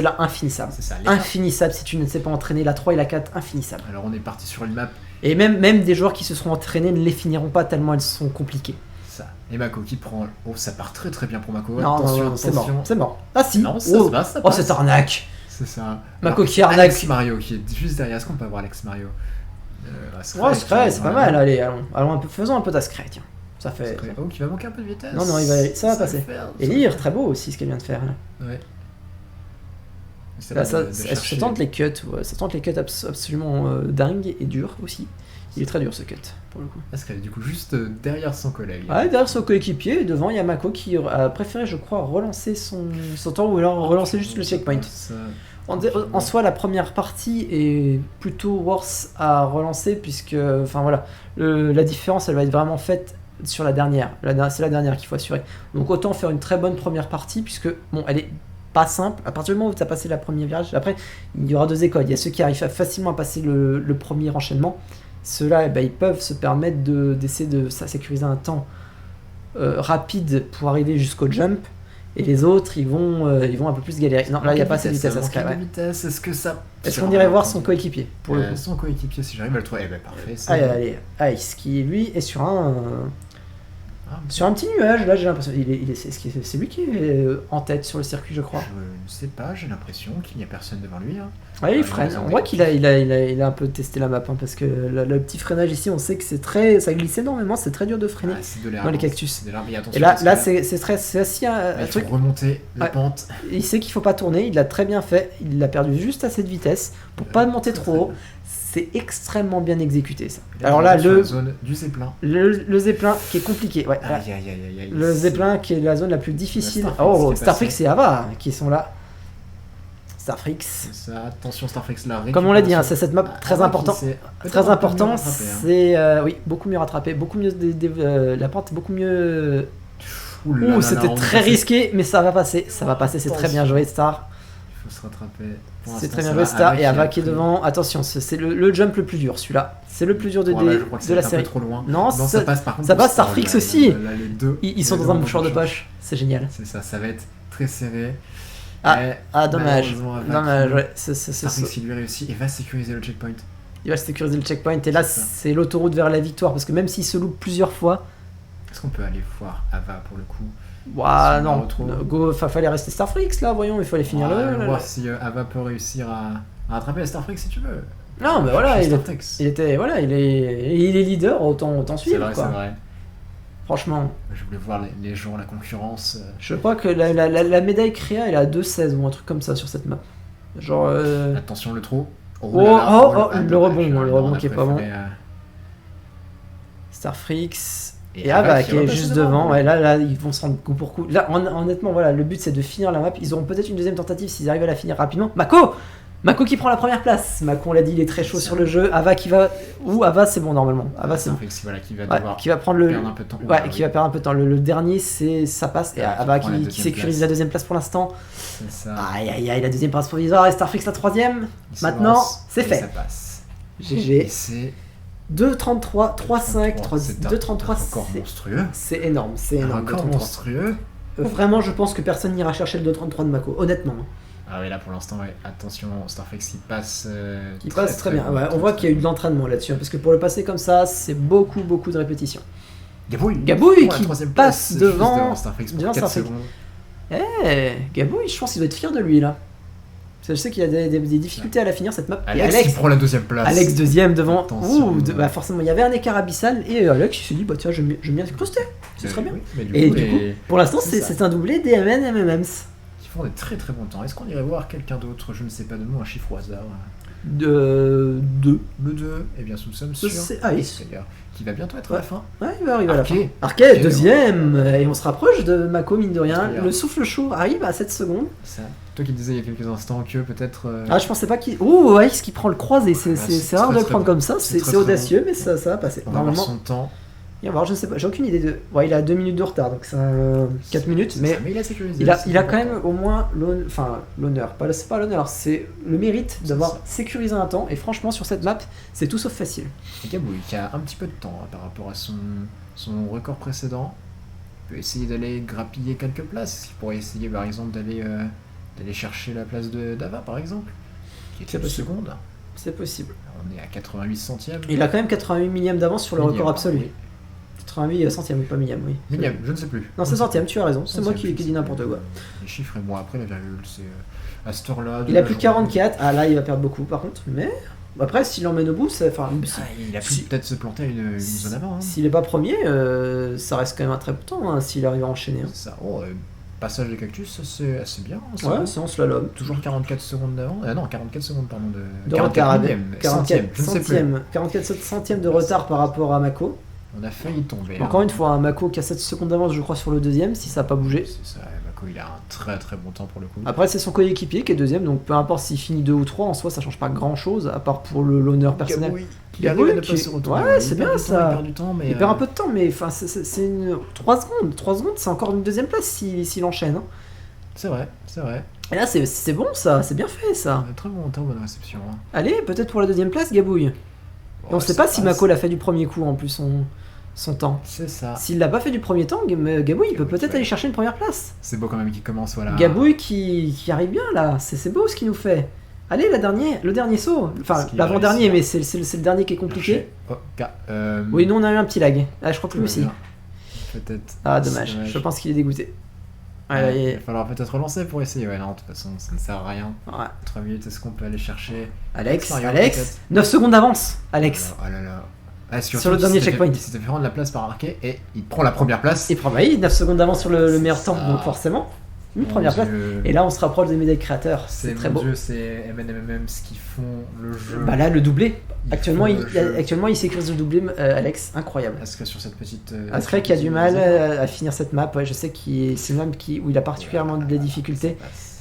là infinissable. C'est ça, infinissable si tu ne sais pas entraîner. La 3 et la 4, infinissable. Alors on est parti sur une map. Et même des joueurs qui se seront entraînés ne les finiront pas tellement elles sont compliquées. Ça. Et Mako qui prend. Oh, ça part très très bien pour Mako. Non, attention, c'est mort. Ah si. Non, ça se passe. Oh, cette arnaque. C'est ça. Mako qui arnaque. Alex Mario qui est juste derrière. Est-ce qu'on peut avoir Alex Mario? Ascré, c'est pas mal. Allez, allons faisons un peu d'Ascré, tiens. Ça fait. Oh, qui va manquer un peu de vitesse. Non, ça va passer. Et Lire, très beau aussi ce qu'elle vient de faire. Là. Ouais. Là, ça tente les cuts, ça tente les cuts absolument dingues et durs aussi. Il est très dur ce cut pour le coup. Parce qu'elle est du coup juste derrière son collègue. Ouais, derrière son coéquipier, devant Yamako qui a préféré, je crois, relancer son temps ou alors relancer juste le checkpoint. En soi, la première partie est plutôt worse à relancer puisque, enfin voilà, la différence elle va être vraiment faite sur la dernière. C'est la dernière qu'il faut assurer. Donc autant faire une très bonne première partie puisque, bon, elle est pas simple. À partir du moment où tu as passé la première virage, après, il y aura deux écoles. Il y a ceux qui arrivent facilement à passer le premier enchaînement. Ceux-là, ils peuvent se permettre d'essayer de sécuriser un temps rapide pour arriver jusqu'au jump. Et les autres, ils vont un peu plus galérer. Non, là, il n'y a pas assez de vitesse à se créer. Est-ce qu'on irait voir son coéquipier pour le coup. Son coéquipier, si j'arrive à le trouver, parfait. Allez, Ice qui lui est sur un petit nuage. Là, j'ai l'impression. C'est lui qui est en tête sur le circuit, je crois. Je ne sais pas, j'ai l'impression qu'il n'y a personne devant lui. Hein. Ouais, il freine. On voit qu'il a un peu testé la map parce que le petit freinage ici, on sait que ça glisse énormément, c'est très dur de freiner dans les cactus. Et là, c'est assis un truc. Remonter la pente. Il sait qu'il faut pas tourner, il l'a très bien fait, il a perdu juste assez de vitesse pour pas monter trop haut. C'est extrêmement bien exécuté ça. Alors là, la zone du zeppelin. Le zeppelin qui est compliqué. Ouais, le zeppelin qui est la zone la plus difficile. Starfrix et Ava qui sont là. Starfrix. Attention, Starfrix là. Comme on l'a dit, c'est cette map très importante. Très important. C'est beaucoup mieux rattrapé, beaucoup mieux la pente, beaucoup mieux. C'était très risqué, mais ça va passer. Ça va passer. C'est très bien joué, Star. Il faut se rattraper. C'est très bien joué, Star. Et Ava qui est devant. Attention, c'est le jump le plus dur, celui-là. C'est le plus dur de la série. Trop loin. Non, ça passe par contre. Ça passe Starfrix aussi. Ils sont dans un mouchoir de poche. C'est génial. C'est ça va être très serré. Dommage. Ouais. Starfrix qui lui réussit et va sécuriser le checkpoint. Il va sécuriser le checkpoint. Et là, c'est l'autoroute vers la victoire. Parce que même s'il se loupe plusieurs fois. Est-ce qu'on peut aller voir Ava pour le coup? Non, fallait rester Starfrix là, voyons, il fallait finir le. Voir si Ava peut réussir à rattraper Starfrix si tu veux. Non, mais voilà, il est leader, autant suivre. C'est vrai. Franchement. Je voulais voir les gens, la concurrence. Je crois que la médaille créa, elle a 2-16 ou un truc comme ça sur cette map. Genre. Attention, le trou. Le rebond qui est pas bon. Starfrix. Et Ava qui est juste devant, ouais, là ils vont se rendre coup pour coup. Là honnêtement voilà, le but c'est de finir la map. Ils auront peut-être une deuxième tentative s'ils arrivent à la finir rapidement. Mako Mako qui prend la première place. Mako, on l'a dit, il est très chaud sur le jeu. Ava qui va. Ava, c'est bon normalement. Ava, c'est bon. Voilà, qui va devoir qui va prendre le. perdre un peu de temps. Qui va perdre un peu de temps. Le dernier, ça passe. Et Ava qui sécurise la deuxième place pour l'instant. C'est ça. Aïe, la deuxième place provisoire. Et Starfix la troisième. Maintenant, c'est fait. Ça passe. GG. C'est 2,33, 3,5, 2,33. C'est encore monstrueux. C'est énorme. Un record monstrueux. Vraiment, je pense que personne n'ira chercher le 2,33 de Mako, honnêtement. Ah oui, là pour l'instant, attention, Starfix il passe. Il passe très bien. On voit qu'il y a eu de l'entraînement là-dessus, parce que pour le passer comme ça, c'est beaucoup de répétitions. Gabouille qui passe devant Starfix pour 4 secondes. Gabouille, je pense qu'il doit être fier de lui là. Je sais qu'il y a des difficultés à la finir cette map. Alex qui prend la deuxième place. Alex deuxième devant. Forcément, il y avait un écart abyssal et Alex il s'est dit je vais bien cruster. Ce serait bien. Et du coup, pour l'instant, c'est un doublé DMN et MMMs. Qui font des très très bons temps. Est-ce qu'on irait voir quelqu'un d'autre? Je ne sais pas, donne-moi un chiffre au hasard. 2. Le 2. Eh bien, nous sommes sur Ace. Qui va bientôt être à la fin. Ouais, il va arriver à la fin. Arcade, deuxième. Et on se rapproche de Mako, mine de rien. Le souffle chaud arrive à 7 secondes. Ça. Toi qui disais il y a quelques instants que peut-être. Je pensais pas qu'il. Ace qui prend le croisé. C'est rare de le prendre comme ça. C'est audacieux, mais ça va passer. Normalement. Son temps. Il va voir, je sais pas, j'ai aucune idée de. Il a 2 minutes de retard, donc c'est 4 minutes, mais il a sécurisé. Il a quand même au moins l'honneur. C'est pas l'honneur, c'est le mérite d'avoir sécurisé un temps, et franchement, sur cette map, c'est tout sauf facile. Et Gabouille, qui a un petit peu de temps par rapport à son record précédent, peut essayer d'aller grappiller quelques places. Il pourrait essayer par exemple d'aller chercher la place d'Ava par exemple, qui est une seconde. C'est possible. On est à 88 centièmes. Il a quand même 88 millièmes d'avance sur le record absolu. Oui. 88 centièmes, pas millième, oui. Millième, je ne sais plus. Non, c'est centième, tu as raison. C'est moi qui dis n'importe quoi. Les chiffres et moi après la virgule, c'est à cette heure-là. Il a plus 44. Là, il va perdre beaucoup par contre. Mais après, s'il emmène au bout, il a pu peut-être se planter à une zone avant. S'il n'est pas premier, ça reste quand même un très bon temps s'il arrive à enchaîner. C'est ça. Passage des cactus, c'est assez bien. C'est en slalom. Toujours 44 secondes d'avant. Non, 44 secondes, pardon. De retard. 44 centièmes de retard par rapport à Mako. On a failli tomber. Encore une fois, un Mako qui a 7 secondes d'avance, je crois, sur le deuxième, si ça n'a pas bougé. C'est ça, Mako il a un très très bon temps pour le coup. Après, c'est son coéquipier qui est deuxième, donc peu importe s'il finit 2 ou 3, en soi, ça change pas grand chose, à part pour l'honneur personnel. Gabouille ne pas se retourner. Ouais, c'est bien ça. Il perd un peu de temps, mais c'est 3 secondes. 3 secondes, c'est encore une deuxième place s'il enchaîne. C'est vrai. Et là, c'est bon ça, c'est bien fait ça. Très bon temps, bonne réception. Allez, peut-être pour la deuxième place, Gabouille. Et on sait pas si Mako l'a fait du premier coup en plus. Son temps. C'est ça. S'il l'a pas fait du premier temps, Gabouille il peut peut-être aller chercher une première place. C'est beau quand même qu'il commence, voilà. Gabouille qui arrive bien là, c'est beau ce qu'il nous fait. Allez, le dernier saut. Enfin, l'avant-dernier, mais c'est le dernier qui est compliqué. Oui, nous on a eu un petit lag. Je crois que lui aussi. Peut-être. Dommage. Je pense qu'il est dégoûté. Il va falloir peut-être relancer pour essayer. Non, de toute façon, ça ne sert à rien. 3 minutes, est-ce qu'on peut aller chercher Alex, 9 secondes d'avance, Alex. Oh là là. Sur le dernier checkpoint. Il s'était fait rendre la place par Arquet et il prend la première place. Il prend 9 secondes d'avance sur le meilleur temps, donc forcément, une première place. Et là, on se rapproche des médailles créateurs. C'est très beau. C'est MMMs qui font le jeu. Là, le doublé. Actuellement, il sécurise le doublé, Alex. Incroyable. Ascret sur cette petite. Ascret qui a du mal à finir cette map. Je sais que c'est une map où il a particulièrement des difficultés.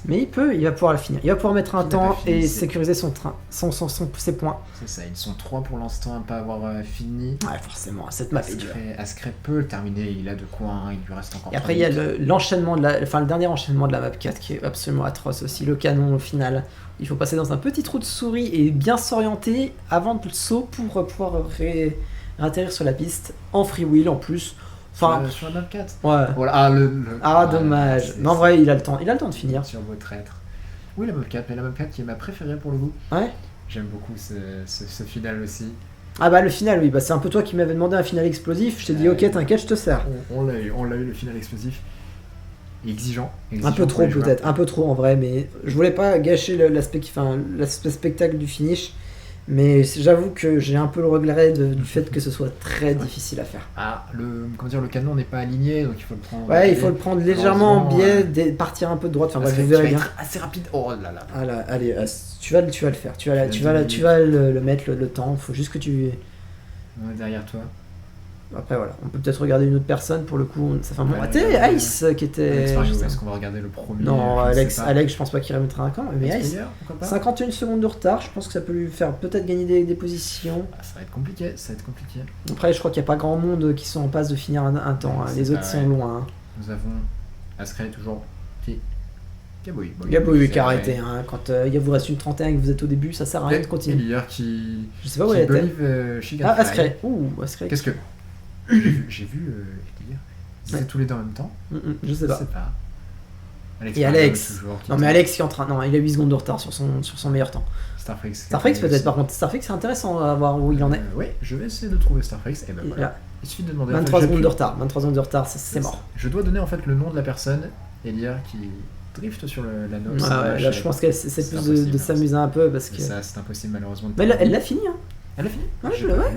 Mais il va pouvoir la finir. Il va pouvoir mettre un temps et sécuriser ses points. C'est ça, ils sont 3 pour l'instant à ne pas avoir fini. Ouais, forcément, cette map est dure. Ascret peut le terminer, il a de quoi, il lui reste encore. Et après, il y a le dernier enchaînement de la map 4 qui est absolument atroce aussi, le canon au final. Il faut passer dans un petit trou de souris et bien s'orienter avant le saut pour pouvoir réatterrir sur la piste en freewheel en plus. Sur la map 4. Ouais. Voilà, dommage. Mais en vrai, il a le temps de finir. Sur vos traîtres. Oui, la map 4, mais la map 4 qui est ma préférée pour le coup. Ouais. J'aime beaucoup ce final aussi. Le final, oui, c'est un peu toi qui m'avais demandé un final explosif. Je t'ai dit, ok, t'inquiète, je te sers. On l'a eu le final explosif. Exigeant un peu trop peut-être, un peu trop en vrai, mais je voulais pas gâcher l'aspect spectacle du finish. Mais j'avoue que j'ai un peu le regret du fait que ce soit très difficile à faire. Le canon n'est pas aligné, donc il faut le prendre. Ouais, il faut le prendre légèrement en biais, partir un peu de droite. Enfin bref, vous verrez bien. Assez rapide. Oh là là. Allez, tu vas le faire. Tu vas le mettre le temps. Il faut juste que tu. Ouais, derrière toi. Après voilà, on peut peut-être regarder une autre personne pour le coup. Ça fait un moment. Ouais, Ice qui était. Est-ce qu'on va regarder le premier? Non, Alex, je pense pas qu'il remettra un camp. Mais Ice, Player, pourquoi pas 51 secondes de retard, je pense que ça peut lui faire peut-être gagner des positions. Ça va être compliqué, Après, je crois qu'il n'y a pas grand monde qui sont en passe de finir un temps. Hein. Les autres sont loin. Hein. Nous avons Ascray toujours qui Gabouille qui a arrêté. Hein. Quand il vous reste une trentaine et que vous êtes au début, ça sert à rien de continuer. Meilleur qui. Je sais pas où elle était. Ah, Ascray. Ascray. Qu'est-ce que. J'ai vu Elliot. Ils étaient tous les deux en même temps. Je sais pas. Alex et Alex. Non, mais Alex qui est en train. Non, il a 8 secondes de retard sur son meilleur temps. Starfrex peut-être, par contre. Starfrex, c'est intéressant à voir où il en est. Oui, je vais essayer de trouver Starfrex. Et ben voilà. Il suffit de demander. 23 secondes de retard. 23 secondes de retard, c'est mort. Je dois donner en fait le nom de la personne, Elia, qui drift sur la note. Là, je pense qu'elle c'est plus de s'amuser un peu parce que. Ça, c'est impossible malheureusement. Mais elle l'a fini, hein. Elle a fini. Ouais,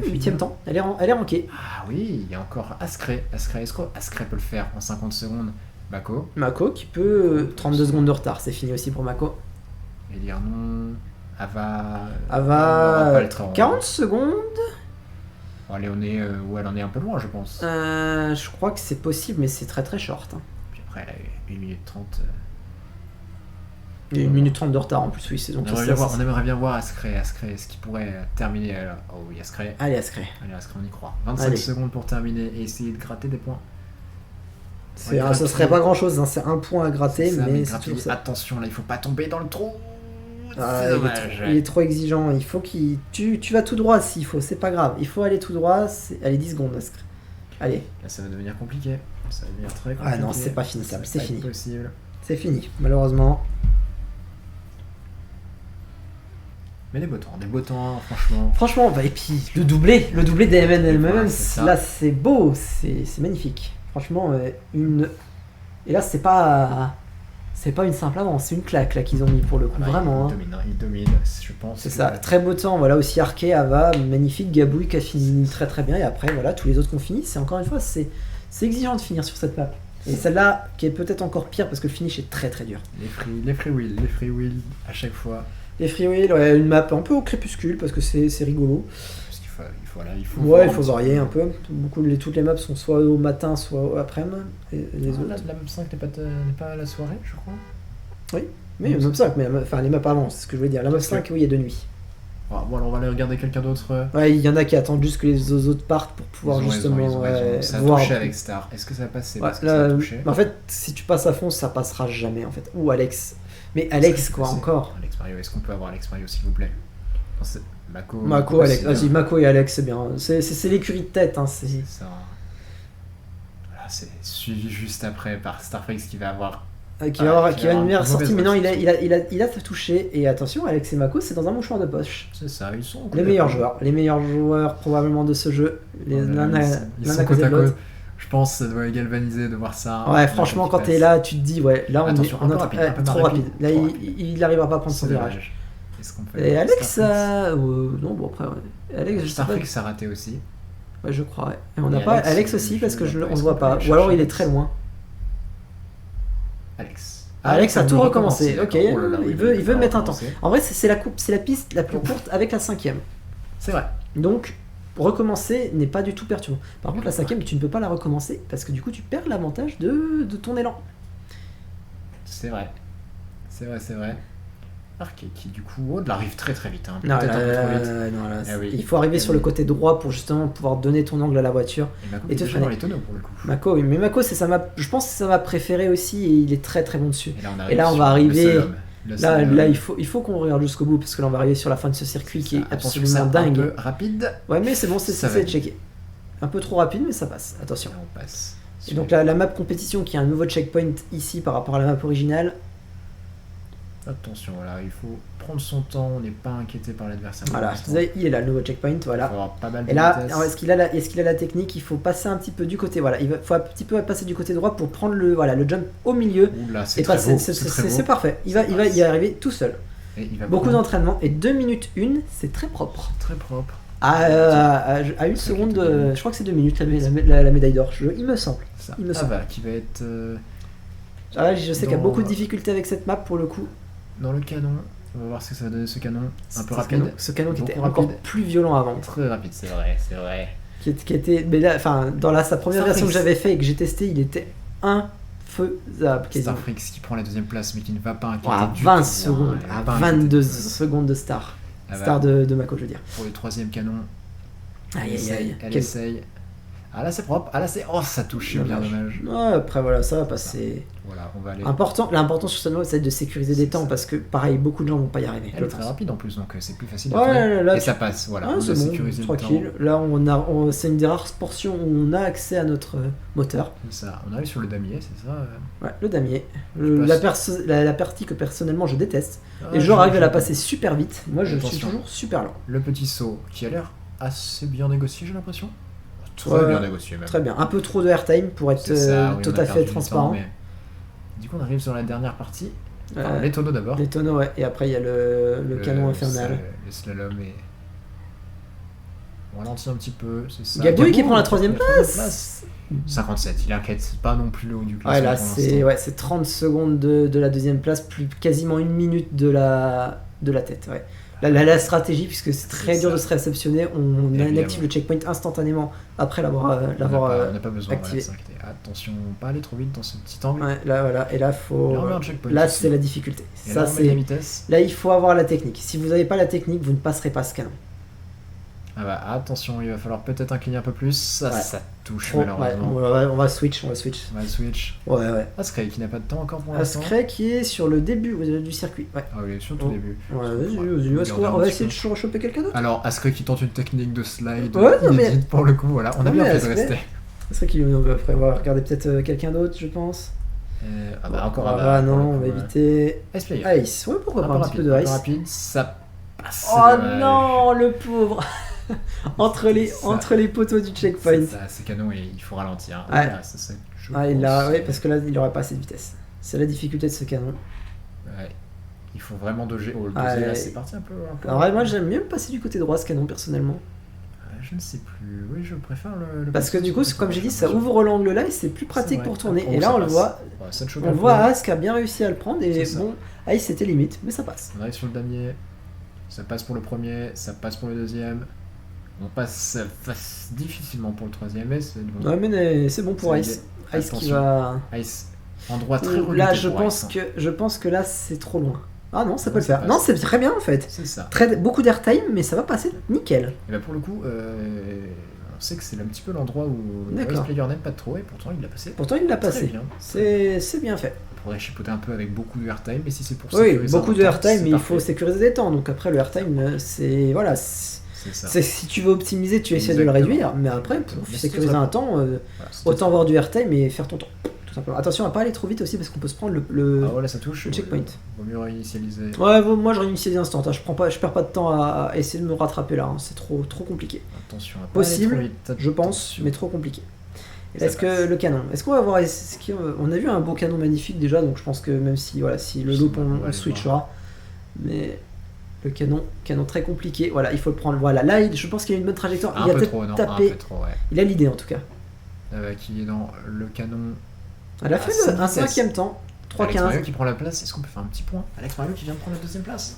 8ème temps. Elle est rankée. Ah oui, il y a encore Ascray. Ascray peut le faire en 50 secondes. Mako qui peut 32 secondes de retard, c'est fini aussi pour Mako. Et dire non. Ava 40 secondes. Bon, elle en est un peu loin, je pense. Je crois que c'est possible, mais c'est très très short. Hein. Puis après, elle a 1 minute 30. Il y a 1 minute 30 de retard en plus, oui, c'est donc on aimerait bien voir Ascray, ce qui pourrait terminer. Oh oui, Ascray. Allez, Ascray, on y croit. 25 secondes pour terminer et essayer de gratter des points. Ça serait pas grand chose, hein. C'est un point à gratter, mais c'est toujours ça. Attention, là, il faut pas tomber dans le trou. C'est dommage. Il est trop exigeant, il faut tu vas tout droit s'il faut, c'est pas grave. Il faut aller tout droit, allez 10 secondes, Ascray. Allez. Là, ça va devenir compliqué. Ça va devenir très compliqué. Ah non, c'est pas finissable, c'est fini. Possible. C'est fini, malheureusement. Mais des beaux temps, franchement. Franchement, et puis le doublé des MNLMM, là c'est beau, c'est magnifique. Franchement, et là c'est pas une simple avance, c'est une claque là qu'ils ont mis pour le coup, vraiment. Il domine, je pense. C'est ça, très beau temps, voilà, aussi Arké, Ava, magnifique, Gabouille qui a fini très très bien, et après voilà, tous les autres qui ont fini, c'est encore une fois, c'est exigeant de finir sur cette map. Et celle-là, qui est peut-être encore pire parce que le finish est très très dur. Les free wheels à chaque fois. Les free wheels, une map un peu au crépuscule parce que c'est rigolo. Parce qu'il faut il faut varier un peu. Toutes les maps sont soit au matin, soit au après-midi. Les autres. La map 5 n'est pas à la soirée, je crois. Oui, mais la map 5, les maps avant, c'est ce que je voulais dire. La map 5, oui, il y a de nuit. Bon, alors on va aller regarder quelqu'un d'autre. Ouais, il y en a qui attendent juste que les autres partent pour pouvoir justement ça a voir. touché avec Star. Est-ce que ça passe? En fait, si tu passes à fond, ça passera jamais en fait. Ou Alex. Mais Alex, quoi, encore. Alex Mario, est-ce qu'on peut avoir Alex Mario, s'il vous plaît? Mako, Alex. Vas-y, Mako et Alex, c'est bien. C'est l'écurie de tête. Hein, c'est ça. Voilà, c'est suivi juste après par Starfrex qui va avoir. Qui va une meilleure sortie, mais non, il a touché. Et attention, Alex et Mako, c'est dans un mouchoir de poche. C'est ça, ils sont les meilleurs joueurs probablement de ce jeu. Ils sont côte à côte. Je pense que ça doit galvaniser de voir ça. Ouais, franchement, quand t'es là, tu te dis, ouais, là on attention, est trop rapide. Là, il n'arrivera pas à prendre son virage. Et Alex, non, bon, après, Alex, je sais pas. Starfrex a raté aussi. Ouais, je crois, ouais. Et on n'a pas Alex aussi parce qu'on ne voit pas. Ou alors il est très loin. Alex a tout recommencé. Ok, il veut mettre un temps. En vrai, c'est la piste la plus courte avec la 5ème. C'est vrai. Donc, recommencer n'est pas du tout perturbant. Par contre, la 5ème, tu ne peux pas la recommencer parce que du coup, tu perds l'avantage de ton élan. C'est vrai. Arké qui du coup arrive très très vite. Hein. Non, il faut arriver sur le côté droit pour justement pouvoir donner ton angle à la voiture et te freiner. Dans les tonneaux pour le coup. Mako, oui, mais Mako, c'est sa map. Je pense que c'est sa map préférée aussi et il est très très bon dessus. Et là, on va arriver. Là, il faut qu'on regarde jusqu'au bout parce que là, on va arriver sur la fin de ce circuit qui est absolument dingue. Un peu rapide. Ouais, mais c'est bon, c'est checké. Un peu trop rapide, mais ça passe. Attention. Là, on passe. Et donc la map compétition qui a un nouveau checkpoint ici par rapport à la map originale. Attention, voilà, il faut prendre son temps, on n'est pas inquiété par l'adversaire. Voilà, il est là, le nouveau checkpoint, voilà. Il faut avoir pas mal de et là, est-ce qu'il a la technique? Il faut passer un petit peu du côté, voilà, il faut un petit peu passer du côté droit pour prendre le jump au milieu. Oula, c'est parfait, il va y arriver tout seul. Beaucoup d'entraînement, et 2 minutes 1, c'est très propre. Très propre. À 1 seconde, je crois que c'est 2 minutes la médaille d'or, il me semble. Qui va être... je sais qu'il y a beaucoup de difficultés avec cette map pour le coup. Dans le canon, on va voir ce que ça va donner ce canon. Un peu rapide. Ce canon qui était encore plus violent avant. Très rapide, c'est vrai. qui était, mais là, enfin, dans sa première Starfrix. version que j'avais fait et que j'ai testé, il était infaisable. quasiment. Starfrix qui prend la deuxième place, mais qui ne va pas inquiéter À du 20 tout, secondes, hein, à pas 22 inquiéter. secondes de Star. Ah bah, Star de Mako, je veux dire. Pour le troisième canon, Aïe, aïe, aïe. elle essaye. Ah là c'est propre, ah là c'est... Oh ça touche, c'est bien dommage. Ouais, après voilà, ça va passer. Voilà, on va aller... L'important sur ce mode, c'est de sécuriser des temps parce que pareil, beaucoup de gens vont pas y arriver. Elle est très rapide en plus, donc c'est plus facile Ouais, après. là, Et ça passe, voilà. Ah, on c'est a bon, sécurisé le tranquille. temps. Là, c'est une des rares portions où on a accès à notre moteur. C'est ça, on arrive sur le damier, c'est ça Ouais, le damier. passe. La partie que personnellement je déteste. Ah, Et j'arrive à la passer super vite. Moi, je suis Attention. toujours super lent. Le petit saut qui a l'air assez bien négocié, j'ai l'impression. Très Ouais, bien négocié même. Très bien. Un peu trop de airtime pour être C'est ça, oui, tout on a à perdu fait du transparent. temps, mais... Du coup, on arrive sur la dernière partie. Enfin, Euh, les tonneaux d'abord. Les tonneaux, ouais. Et après, il y a le canon infernal. Le slalom et... On ralentit un petit peu, c'est ça. Gabouille qui prend la prend troisième la troisième place. 57, il inquiète pas non plus le haut du classement. Ouais, là, pour c'est l'instant. 30 secondes de la deuxième place, plus quasiment une minute de la tête. Ouais. La stratégie, puisque c'est très C'est dur ça. de se réceptionner, on Évidemment. active le checkpoint instantanément après l'avoir On n'a pas besoin activé. de s'inquiéter. Attention, pas aller trop vite dans ce petit angle. Ouais, là, voilà. Et là, faut. Là, on met un checkpoint Là, aussi. c'est la difficulté. Et Ça, là, on met la c'est. vitesse. Là, il faut avoir la technique. Si vous n'avez pas la technique, vous ne passerez pas ce canon. Ah bah, attention, il va falloir peut-être incliner un peu plus. Ça, Ouais. ça touche Ouais, malheureusement. on va switch. On va switch. Ouais. Ascray qui n'a pas de temps encore pour l'instant. Ascray qui est sur le début du circuit. Ouais. Ah oui, sur le tout Oh. début. Ouais, Ouais, vas-y. Est-ce qu'on va regarde un essayer de petit choper quelqu'un d'autre? Alors, Ascray qui tente une technique de slide Ouais, non, mais- inédite pour le coup, voilà. On a Non, bien mais fait de Ascray- rester. Ascray qui après, on va regarder peut-être quelqu'un d'autre, je pense. Ah bah, encore Ah un non, pour le on va coup, éviter. Ice Player. Ice, ouais, pourquoi Un pas peu un rapide, petit peu de un peu Ice. rapide, ça passe. Oh c'est dommage. non, le pauvre. entre Ça. les poteaux du checkpoint. C'est ça, c'est canon et il faut ralentir. Ouais. Voilà, ça, je Ah, il pense. a, ouais, parce que là, il aurait pas assez de vitesse. C'est la difficulté de ce canon. Ouais. Il faut vraiment doger. Oh, le Ah, doser, là, ouais. c'est parti un peu. Alors, ouais, moi, j'aime mieux me passer du côté droit ce canon, personnellement. Je ne sais plus. Oui, je préfère le Parce que du coup, comme j'ai dit, ça ouvre ouvre l'angle là et c'est plus pratique pour tourner. Et là, on le voit. On voit Ask a bien réussi à le prendre. Et C'est ça. bon, Ice, c'était limite, mais ça passe. On arrive sur le damier. Ça passe pour le premier, ça passe pour le deuxième. On passe difficilement pour le troisième, mais c'est bon. Ouais, mais c'est bon pour C'est Ice. l'idée. Ice qui va. Ice, endroit très reluté Là, pour Ice, hein. je pense que là, c'est trop loin. Ah non, ça peut Non, le ça faire. passe. Non, c'est très bien en fait. C'est ça. Beaucoup d'airtime, mais ça va passer nickel. Et bah pour le coup, on sait que c'est un petit peu l'endroit où D'accord. Ice Player n'aime pas trop, et pourtant il l'a passé. Pourtant, il l'a Très passé. bien. C'est bien fait. On pourrait chipoter un peu avec beaucoup de airtime, mais si c'est pour Oui, sécuriser beaucoup un de temps, airtime, c'est mais il faut parfait. sécuriser des temps. Donc après, le airtime, c'est. Voilà. C'est ça. Si tu veux optimiser, tu essaies de le Exactement. réduire. Mais après, pour Mais sécuriser c'est un temps, Voilà, c'était autant avoir du airtime et faire ton temps. Tout simplement. Attention à pas aller trop vite aussi parce qu'on peut se prendre le. Ah voilà, ça touche. le checkpoint. Vaut mieux réinitialiser. Ouais, moi je réinitie les instants. Hein. Je perds pas de temps à essayer de me rattraper là. Hein. C'est trop compliqué. Attention à pas Possible, aller trop vite. Je pense, Attention. mais trop compliqué. Et Ça là, est-ce que passe. le canon, est-ce qu'on va avoir, on a vu un beau canon magnifique déjà, donc je pense que même si voilà, si le Je loop sais pas, on va on aller switchera, mais le canon très compliqué. Voilà, il faut le prendre. Voilà, là, je pense qu'il a une bonne trajectoire. Un Il a peu peut-être trop, non, un tapé. peu trop, ouais. Il a l'idée en tout cas. Qui est dans le canon. Elle a fait cinq un vitesses. 5ème temps, Alex Mario 3,15. qui prend la place. Est-ce qu'on peut faire un petit point Alex Mario qui vient de prendre la deuxième place.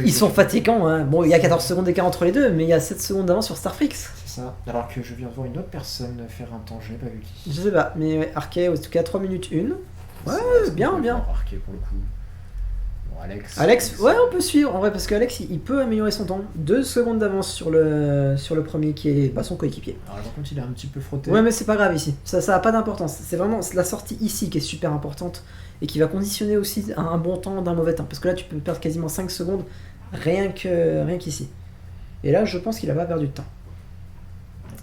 Ils sont fatigants. Hein. Bon, il y a 14 secondes d'écart entre les deux, mais il y a 7 secondes d'avance sur Starfrix. C'est ça. Alors que je viens de voir une autre personne faire un temps, je n'ai pas vu qui. Je sais pas, mais ouais, Arcade, en tout cas 3 minutes 1. Ouais, C'est bien. Marqué pour le coup. Bon, Alex, ouais, on peut suivre en vrai parce qu'Alex il peut améliorer son temps. 2 secondes d'avance sur le premier qui est pas son coéquipier. Alors par contre, il est un petit peu frotté. Ouais, mais c'est pas grave ici. Ça a pas d'importance. C'est vraiment la sortie ici qui est super importante et qui va conditionner aussi un bon temps d'un mauvais temps. Parce que là, tu peux perdre quasiment 5 secondes rien qu'ici. Et là, je pense qu'il a pas perdu de temps.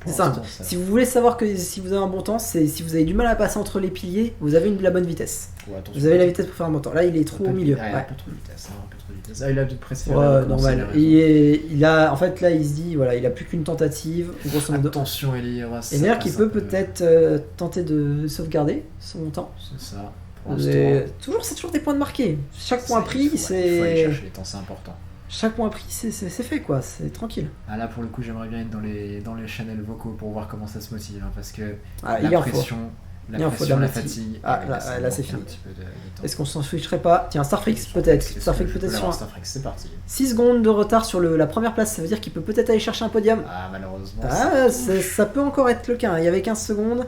Pour C'est ça. l'instant, Si vous voulez savoir que si vous avez un bon temps, c'est si vous avez du mal à passer entre les piliers, vous avez la bonne vitesse. Ouais, attention. Vous avez la vitesse pour faire un bon temps. Là, il est trop Un au peu- milieu. Ah, Ouais. un peu trop de vitesse. Un peu trop de vitesse. Ah, il a dû préférer. Ouais, recommencer, il a normal. raison. Il a, en fait, là, il se dit, voilà, il a plus qu'une tentative, grosso modo. Attention, Elire. Et d'ailleurs, qu'il peut peut-être tenter de sauvegarder son temps. C'est ça. Pour l'instant. C'est toujours des points de marqué. Chaque point pris, Il faut aller c'est. chercher les temps, c'est important. Chaque point pris, c'est fait quoi, c'est tranquille. Ah là pour le coup j'aimerais bien être dans les channels vocaux pour voir comment ça se motive hein, parce que Ah, la il en faut. pression La Il en faut de pression, la la fatigue. fatigue. Ah, et là, ça là, manque c'est un fini. petit peu de temps. Est-ce qu'on s'en switcherait pas? Tiens, Starfrix peut-être. Starfrix peut-être sur un... Starfrix, c'est parti. 6 secondes de retard sur la première place, ça veut dire qu'il peut peut-être aller chercher un podium. Ah, malheureusement. Ah, ça peut encore être le cas. Hein. Il y avait 15 secondes.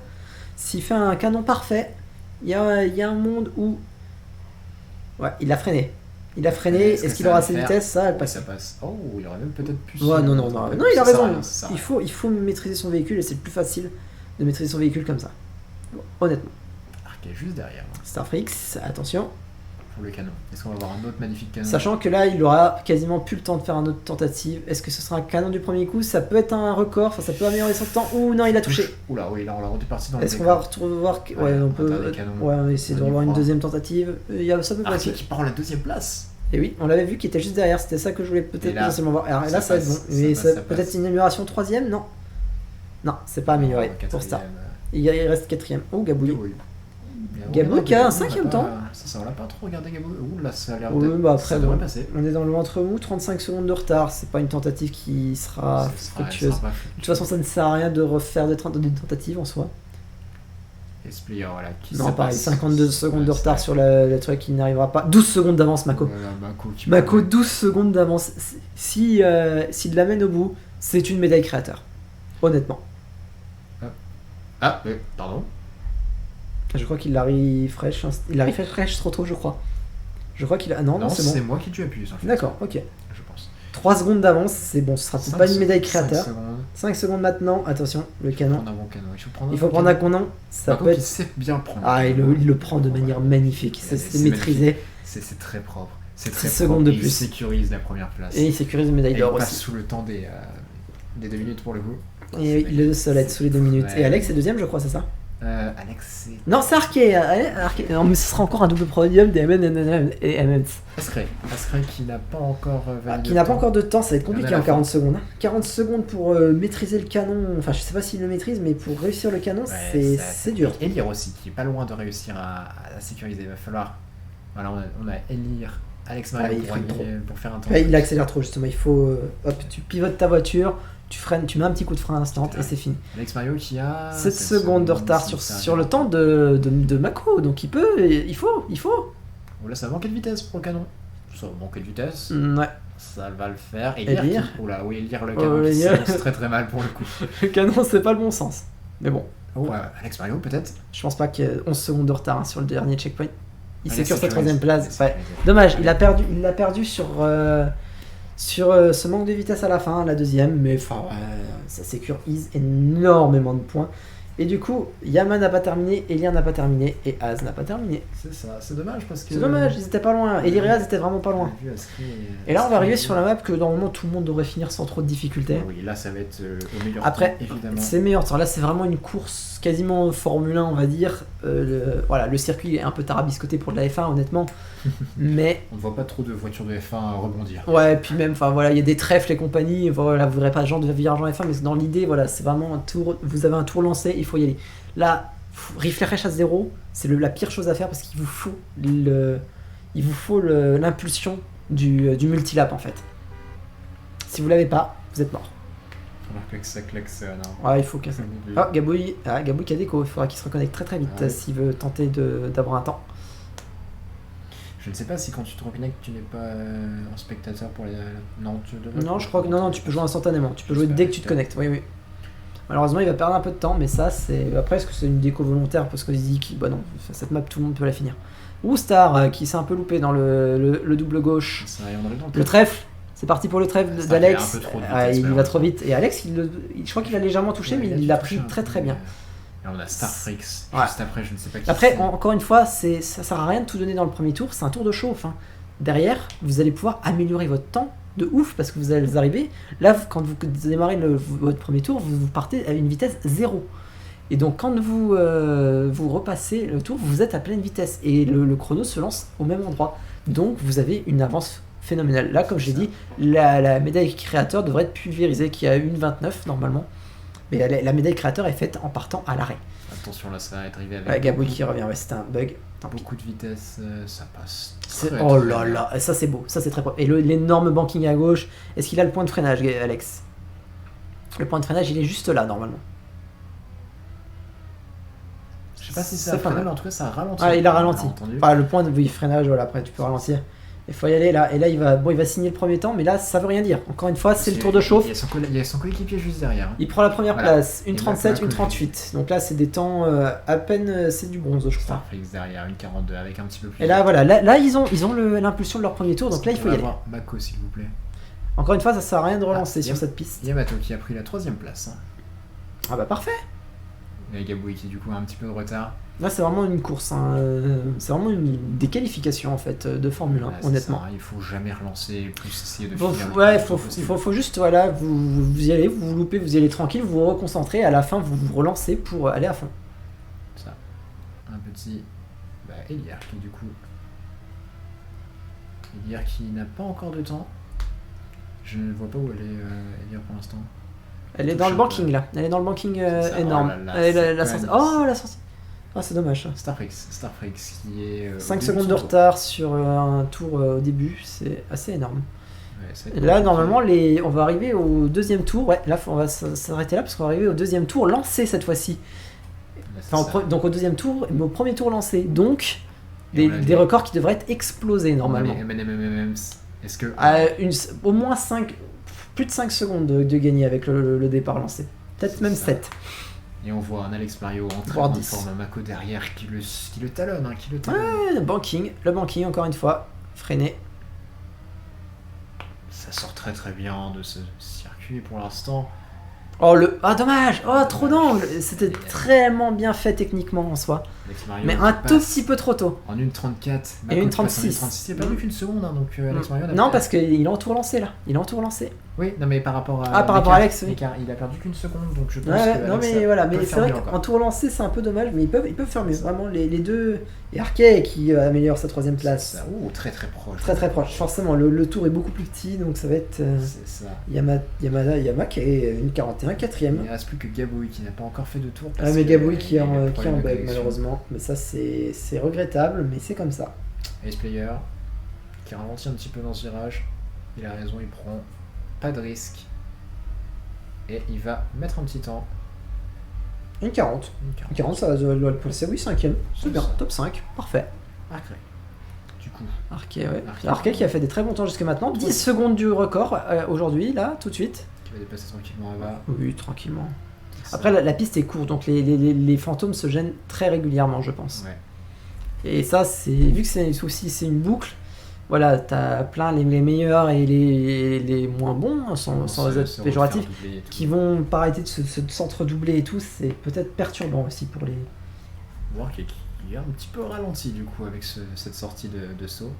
S'il fait un canon parfait, il y a un monde où... Ouais, il a freiné. Il a freiné. Est-ce qu'il aura assez de vitesse? Ça, elle passe. Ça passe. Oh, il aurait même peut-être pu... Ouais, non, il a Ça sert à raison. rien, ça sert à rien. Il faut maîtriser son véhicule et c'est le plus facile de maîtriser son véhicule comme ça. Bon, honnêtement. Arc est juste derrière. Starfrix, attention. Pour le canon. Est-ce qu'on va avoir un autre magnifique canon? Sachant que là, il aura quasiment plus le temps de faire une autre tentative. Est-ce que ce sera un canon du premier coup? Ça peut être un record, enfin ça peut améliorer son temps. Ouh non, il a touché. Oula, oui, là on l'a rendu parti dans le Est-ce qu'on va revoir? Ouais, on peut. Ouais, on va essayer de revoir une deuxième tentative. Ça peut passer. qui prend la deuxième place. Et oui, on l'avait vu qui était juste derrière, c'était ça que je voulais peut-être potentiellement voir. Alors, et là, ça va être bon. Mais peut-être une amélioration troisième? Non. Non, c'est pas amélioré pour Star. Il reste quatrième. Oh, Gabouille. Gabouille qui a un cinquième temps. Ça, on l'a pas trop regardé, Gabouille. Ouh, là, ça a l'air de. Bah après, ça devrait passer. On est dans le ventre mou, 35 secondes de retard. C'est pas une tentative qui sera fructueuse. De toute façon, ça ne sert à rien de refaire des tentatives en soi. Esplier, voilà. Non, pareil, 52 secondes de retard sur le truc qui n'arrivera pas. 12 secondes d'avance, Mako. Voilà, Mako, 12 secondes d'avance. S'il l'amène au bout, c'est une médaille créateur. Honnêtement. Ah, pardon. Je crois qu'il arrive fraîche. Il arrive fraîche trop tôt, je crois. Je crois qu'il a. Non, c'est bon. C'est moi qui ai appuyé sur le D'accord, ok. Je pense. 3 secondes d'avance, c'est bon, ce sera peut-être pas une médaille créateur. 5 secondes. 5 secondes maintenant, attention, le canon. Il faut prendre un canon. Ça peut être. Il sait bien prendre. Ah, il le prend de manière magnifique. C'est maîtrisé. C'est très propre. C'est 6 secondes de plus. Il sécurise la première place. Et il sécurise une médaille d'or aussi. Il passe sous le temps des 2 minutes pour le coup. Et il est le seul à être sous les 2 minutes. Et Alex est deuxième, je crois, c'est ça? Alex, c'est. Non, c'est Arke. Non, mais ce sera encore un double podium des MN et MN. Ascray qui n'a pas encore qui n'a pas encore de temps, ça va être compliqué en 40 secondes. 40 secondes pour maîtriser le canon. Enfin, je sais pas s'il le maîtrise, mais pour réussir le canon, c'est dur. Elir aussi, qui est pas loin de réussir à sécuriser. Il va falloir. Voilà, on a Elir, Alex Mario pour faire un temps. Il accélère trop, justement. Il faut. Hop, tu pivotes ta voiture. Tu freines, tu mets un petit coup de frein instant et c'est fini. Alex Mario qui a 7 secondes de retard sur le temps de Mako, donc il faut. Oh là, ça va manquer de vitesse pour le canon. Ça va manquer de vitesse. Ouais. Ça va le faire. Elir. Oula, oui, Elir le canon qui s'avance très très mal pour le coup. Le canon, c'est pas le bon sens. Mais bon. Alex Mario peut-être. Je pense pas qu'il y ait 11 secondes de retard sur le dernier checkpoint. Il sécure sa 3ème place. Ouais. Dommage, il l'a perdu sur ce manque de vitesse à la fin, la deuxième, mais enfin, ça sécurise énormément de points. Et du coup, Yama n'a pas terminé, Elia n'a pas terminé, et Az n'a pas terminé. C'est ça, c'est dommage parce que... C'est dommage, ils étaient pas loin, Elia et Az étaient vraiment pas loin. Et là, on va arriver sur la map que normalement tout le monde devrait finir sans trop de difficultés. Oui, là ça va être au meilleur après, temps, évidemment. C'est meilleur temps, là c'est vraiment une course quasiment Formule 1, on va dire. Le circuit est un peu tarabiscoté pour de la F1, honnêtement. Mais on ne voit pas trop de voitures de F1 rebondir. Ouais, et puis même, enfin voilà, il y a des trèfles et compagnie. Voilà, vous verrez pas de gens de virage en F1, mais dans l'idée, voilà, c'est vraiment un tour. Vous avez un tour lancé, il faut y aller. Là, refresh à 0, c'est la pire chose à faire parce qu'il vous faut l'impulsion du multilap en fait. Si vous l'avez pas, vous êtes mort. Alors que ça klaxonne. Ouais, il faut que ça. Ah, Gabouille qui a déco, il faudra qu'il se reconnecte très très vite s'il veut tenter d'avoir un temps. Je ne sais pas si quand tu te reconnectes, tu n'es pas un spectateur pour les. Non, je crois que non, tu peux jouer instantanément. Tu peux jouer dès que tu te connectes. Oui. Malheureusement, il va perdre un peu de temps, mais ça, c'est. Après, est-ce que c'est une déco volontaire parce qu'on se dit que. Bah non, cette map, tout le monde peut la finir. Ou Star qui s'est un peu loupé dans le double gauche. Le trèfle. C'est parti pour le trèfle d'Alex. Il va trop vite. Et Alex, je crois qu'il a légèrement touché, mais il l'a pris très très bien. Et on a Starfrix juste après, je ne sais pas qui. Après, encore une fois, ça sert à rien de tout donner dans le premier tour, c'est un tour de chauffe. Hein. Derrière, vous allez pouvoir améliorer votre temps de ouf parce que vous allez arriver. Là, quand vous démarrez votre premier tour, vous partez à une vitesse 0. Et donc, quand vous repassez le tour, vous êtes à pleine vitesse. Et le chrono se lance au même endroit. Donc, vous avez une avance phénoménale. Là, comme j'ai dit, la médaille créateur devrait être pulvérisée, qui a 1,29 normalement. Mais la médaille créateur est faite en partant à l'arrêt. Attention, là, ça va être arrivé avec. Gabouille qui revient, c'était un bug. Beaucoup de vitesse, ça passe. Oh là là, ça c'est beau, ça c'est très propre. Et l'énorme banking à gauche, est-ce qu'il a le point de freinage, Alex? Le point de freinage, il est juste là, normalement. Je sais pas si ça a freiné, mais en tout cas ça a ralenti. Ah, il a ralenti. Enfin, le point de freinage, voilà, après tu peux ralentir. Il faut y aller là. Et là, il va signer le premier temps, mais là, ça veut rien dire. Encore une fois, c'est le tour de chauffe. Il y a son coéquipier juste derrière. Il prend la première place, 1,37, 1,38. Donc là, c'est des temps à peine, c'est du bronze, je crois. Starflix derrière, 1,42 avec un petit peu plus. Et là, voilà, là ils ont l'impulsion de leur premier tour, donc là, il faut y aller. Mako, s'il vous plaît. Encore une fois, ça sert à rien de relancer sur cette piste. Yamato qui a pris la 3ème place. Ah bah parfait. Et Gaboui qui, du coup, a un petit peu de retard. Là, c'est vraiment une course, hein. C'est vraiment des qualifications en fait de Formule 1, honnêtement. Ça, il faut jamais relancer, plus essayer de finir. Ouais, faut juste, voilà, vous y allez, vous loupez, vous y allez tranquille, vous vous reconcentrez, à la fin, vous vous relancez pour aller à fond. Ça. Un petit. Eliar qui, du coup. Eliar qui n'a pas encore de temps. Je ne vois pas où elle est, Eliar pour l'instant. Elle est dans le banking là, elle est dans le banking énorme. La sortie. Oh, la sortie. Ah, c'est dommage. Starfrix qui est. 5 secondes de retard sur un tour au début, c'est assez énorme. Ouais, et là, normalement, on va arriver au deuxième tour. Ouais, là, on va s'arrêter là parce qu'on va arriver au deuxième tour lancé cette fois-ci. Enfin, donc au deuxième tour, mais au premier tour lancé. Donc, des records qui devraient être explosés normalement. Est-ce que. Au moins 5, plus de 5 secondes de gagner avec le départ lancé. Peut-être même 7. Et on voit un Alex Mario en forme Mako derrière qui le talonne. Ouais, le banking encore une fois, freiné. Ça sort très très bien de ce circuit pour l'instant. Ah dommage. Oh, trop d'angle. C'était très bien fait techniquement en soi. Mais un tout petit peu trop tôt. En 1,34. Et 1,36. Il n'y a pas plus qu'une seconde, hein, donc Alex Mario. Non, parce qu'il est en tour lancé là. Il est en tour lancé. Oui, non mais par rapport à. Par rapport à Alex, oui. Il a perdu qu'une seconde, donc je pense que. Non mais voilà, mais c'est vrai qu'en tour lancé c'est un peu dommage, mais ils peuvent faire mieux. Vraiment, les deux. Et Arquet qui améliore sa 3ème place. Très très proche. Très proche. Forcément, le tour est beaucoup plus petit, donc ça va être. C'est ça. Yama qui est une 41, 4ème. Il ne reste plus que Gaboui qui n'a pas encore fait de tour. Mais Gaboui qui est en bug malheureusement. Mais ça c'est regrettable, mais c'est comme ça. Ace Player qui ralentit un petit peu dans ce virage. Il a raison, il prend pas de risque. Et il va mettre un petit temps. Une 40. Une 40, ça doit le placer, oui, 5ème. C'est bien, top 5, parfait. Arquet. Du coup. Arquet qui a fait des très bons temps jusqu'à maintenant. 10 secondes du record aujourd'hui, là, tout de suite. Qui va dépasser tranquillement là-bas. Oui, tranquillement. Après, la piste est courte, donc les fantômes se gênent très régulièrement, je pense. Ouais. Et ça, vu que c'est une boucle, voilà, t'as plein les meilleurs et les moins bons, sans être péjoratifs, qui vont pas arrêter de s'entre-doubler et tout. C'est peut-être perturbant aussi pour les. Voir qui est un petit peu ralenti du coup avec cette sortie de saut.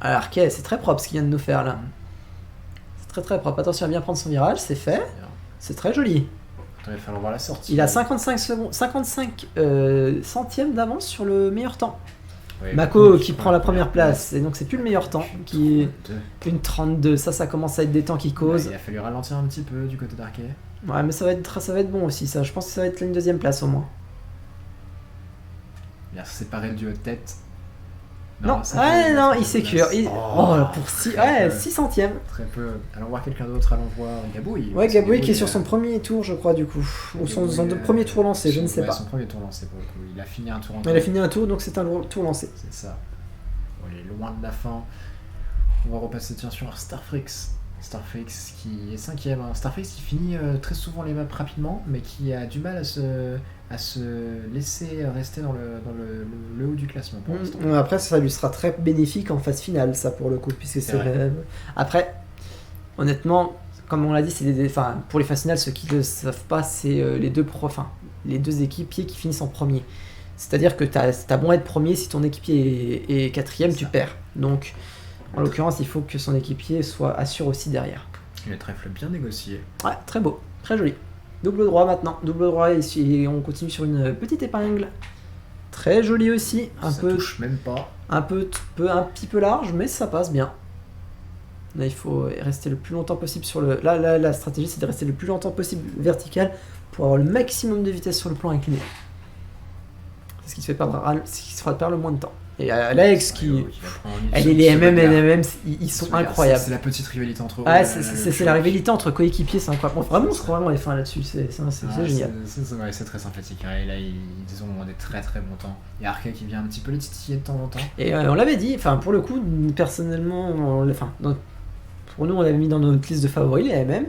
Alors, c'est très propre ce qu'il vient de nous faire là. C'est très propre. Attention à bien prendre son virage, c'est fait. C'est très joli. Il va falloir voir la sortie. Il a 55 centièmes d'avance sur le meilleur temps. Oui, Mako qui prend la première place, et donc c'est plus le meilleur temps. Une 32, ça commence à être des temps qui causent. Il a fallu ralentir un petit peu du côté d'Arquet. Ouais, mais ça va être bon aussi, ça. Je pense que ça va être une 2ème place au moins. Bien séparer le duo de tête. Non, il sécure. Pour 6 centièmes. Très peu. Allons voir quelqu'un d'autre, allons voir Gaboui. Ouais, Gaboui qui est sur son premier tour, je crois, du coup. Ou son premier tour lancé, je ne sais pas. Son premier tour lancé, pour le coup. Il a fini un tour en Il a fini un tour, donc c'est un tour lancé. C'est ça. On est loin de la fin. On va repasser, tiens, sur Starfrix. Starfrix qui est 5ème. Starfrix qui finit très souvent les maps rapidement, mais qui a du mal à se laisser rester dans le haut du classement pour l'instant. Après, ça lui sera très bénéfique en phase finale, ça pour le coup, puisque c'est vrai. Après, honnêtement, comme on l'a dit, c'est pour les phases finales, ceux qui ne le savent pas, c'est les deux équipiers qui finissent en premier. C'est-à-dire que t'as bon être premier, si ton équipier est 4ème, tu perds. Donc, en l'occurrence, il faut que son équipier assure aussi derrière. Le trèfle bien négocié. Ouais, très beau, très joli. Double droit maintenant, double droit et on continue sur une petite épingle. Très joli aussi, touche même pas. Un petit peu large, mais ça passe bien. Là, il faut rester le plus longtemps possible sur le. Là, la stratégie, c'est de rester le plus longtemps possible vertical pour avoir le maximum de vitesse sur le plan incliné. C'est ce qui se fait perdre, le moins de temps. Et Alex qui... les MM et les MM, ils sont incroyables. C'est la petite rivalité entre eux. Ah, c'est la rivalité entre coéquipiers, c'est incroyable. Vraiment, on se croit vraiment les fins là-dessus, c'est génial. C'est très sympathique. Et là, ils ont des très très bons temps. Il y a Arke qui vient un petit peu les titiller de temps en temps. Et on l'avait dit, enfin pour le coup, personnellement, pour nous, on l'avait mis dans notre liste de favoris, les MM.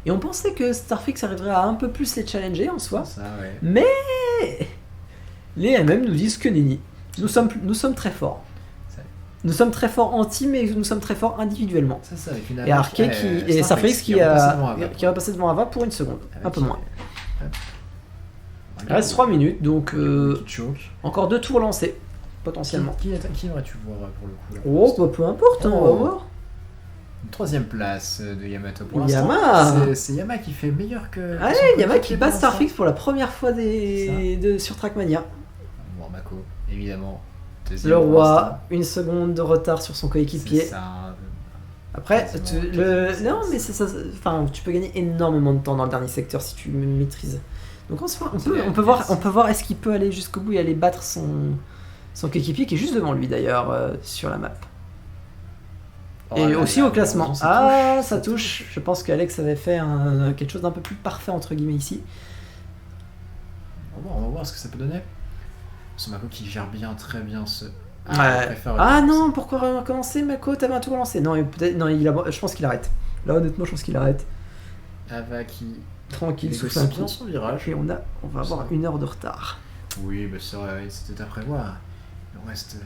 Et on pensait que Starfix arriverait à un peu plus les challenger en soi. Ça, ouais. Mais les MM nous disent que nenni. Nous sommes très forts. Nous sommes très forts en team et nous sommes très forts individuellement. C'est ça, avec une et Arke et Starfix qui va passer devant Ava pour une seconde, un peu moins. Il reste 3 minutes, donc encore 2 tours lancés, potentiellement. Qui aurais-tu voir pour le coup là, peu importe, on va voir. Une 3ème place de Yamato pour Yama. C'est Yama qui fait meilleur que... Allez, Yama qui bat Starfix pour la première fois sur Trackmania. Bon, Mako, évidemment. Le roi, 1 seconde de retard sur son coéquipier. Après, non, mais c'est ça. Enfin, tu peux gagner énormément de temps dans le dernier secteur si tu maîtrises. Donc on peut voir est-ce qu'il peut aller jusqu'au bout et aller battre son coéquipier qui est juste devant lui d'ailleurs sur la map. Et aussi au classement. Ça touche. Je pense qu'Alex avait fait quelque chose d'un peu plus parfait entre guillemets ici. On va voir ce que ça peut donner. C'est Mako qui gère très bien ce... Non, pourquoi recommencer Mako? T'avais un tour lancé. Non, je pense qu'il arrête. Là honnêtement je pense qu'il arrête. Ava qui... Tranquille, souffle un coup. Son virage. Et on va avoir 1 heure de retard. Oui, c'était à prévoir. Il nous reste...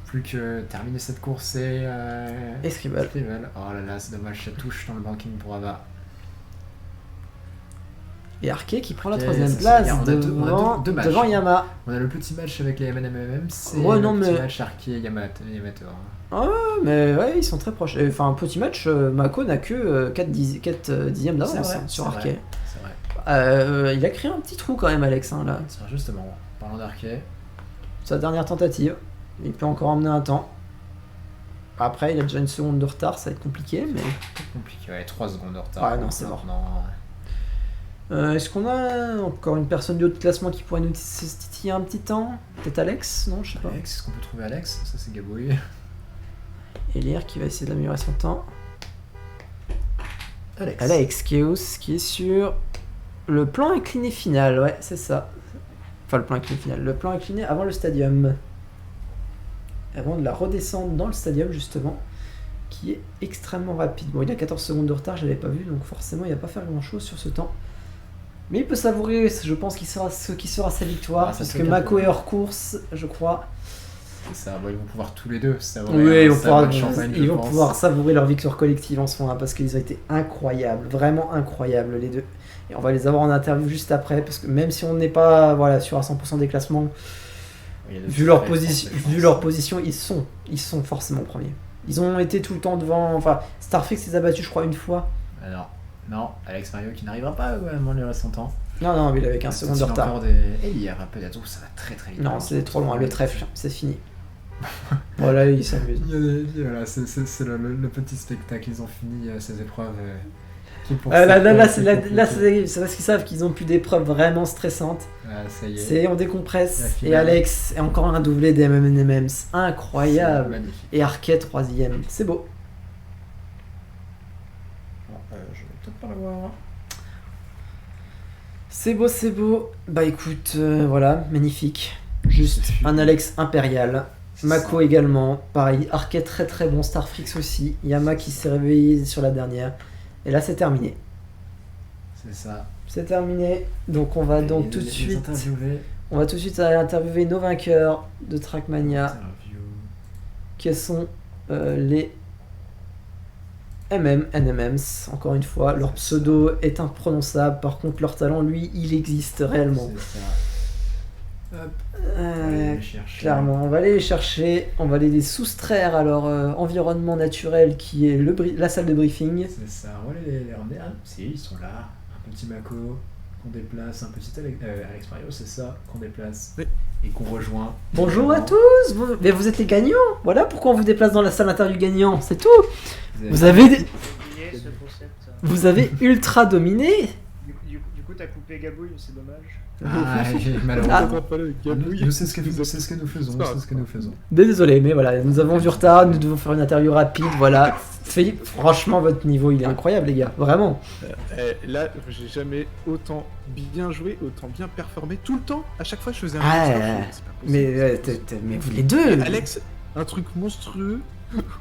plus que terminer cette course et Scribble. Oh là là, c'est dommage, ça touche dans le banking pour Ava. Et Arke qui prend la 3ème place devant Yama. On a le petit match avec les MNMM, c'est petit match Arke et Yamato. Mais ouais, ils sont très proches. Enfin, un petit match, Mako n'a que 4 dixièmes d'avance sur Arke. C'est vrai. Il a créé un petit trou quand même, Alex, là. Justement, parlant d'Arke. Sa dernière tentative. Il peut encore emmener un temps. Après, il a déjà 1 seconde de retard, ça va être compliqué, mais... Compliqué, 3 secondes de retard. Non, c'est mort. Est-ce qu'on a encore une personne du haut de classement qui pourrait nous titiller un petit temps? Peut-être Alex? Non, je sais pas. Alex, est-ce qu'on peut trouver Alex? Ça, c'est Gabouille. Elir qui va essayer d'améliorer son temps. Alex Chaos qui est sur le plan incliné final, ouais, c'est ça. Enfin, le plan incliné final. Le plan incliné avant le stadium. Avant de la redescendre dans le stadium, justement, qui est extrêmement rapide. Bon, il a 14 secondes de retard, je l'avais pas vu, donc forcément, il va pas faire grand-chose sur ce temps. Mais il peut savourer, je pense qu'il sera ce qui sera sa victoire, parce que Mako est hors course, je crois. C'est ça, ils vont pouvoir tous les deux savourer. Oui, ils vont pouvoir savourer leur victoire collective en ce moment, parce qu'ils ont été incroyables, vraiment incroyables les deux. Et on va les avoir en interview juste après, parce que même si on n'est pas sur à 100% des classements, vu leur position, ils sont forcément premiers. Ils ont été tout le temps devant. Enfin, Starfix les a battus, je crois, 1 fois. Non, Alex Mario qui n'arrivera pas à le reste son temps. Non, mais il avait 15 secondes de retard. Et il y a peut-être ça va très très vite. Non, c'est trop loin, le trèfle, c'est fini. Voilà, ils s'amusent. Voilà, c'est le petit spectacle, ils ont fini ces épreuves. Là, c'est parce qu'ils savent qu'ils ont plus d'épreuves vraiment stressantes. Ça y est. On décompresse. Et Alex, et encore un doublé des MMMs. Incroyable. Et Arke 3ème. C'est beau. Je vais peut-être pas l'avoir. C'est beau. Bah écoute, voilà, magnifique. Juste un Alex impérial. Mako également. Pareil, Arke très très bon. Starfix aussi. Yama qui s'est réveillé sur la dernière. Et là, c'est terminé. C'est ça. C'est terminé. Donc, on va tout de suite aller interviewer nos vainqueurs de Trackmania. Qui sont les NMMs. Encore une fois, leur pseudo est imprononçable. Par contre, leur talent, lui, il existe réellement. C'est ça. Hop. Clairement, on va aller les chercher, on va aller les soustraire à leur environnement naturel qui est la salle de briefing. C'est ça, on va les ramener. Ils sont là. Un petit Mako qu'on déplace, un petit Alex Mario, c'est ça, qu'on déplace et qu'on rejoint. Bonjour à tous, mais vous êtes les gagnants. Voilà pourquoi on vous déplace dans la salle intérieure du gagnant, c'est tout. Vous avez ultra dominé. Du coup, t'as coupé Gabouille, c'est dommage. Ah, malheureusement. Nous, c'est ce que nous faisons. Désolé, mais voilà, nous avons du retard, nous devons faire une interview rapide, voilà. Philippe, franchement, votre niveau, il est incroyable, les gars, vraiment. Là, j'ai jamais autant bien joué, autant bien performé. Tout le temps, à chaque fois, je faisais un mais vous les deux. Et Alex, un truc monstrueux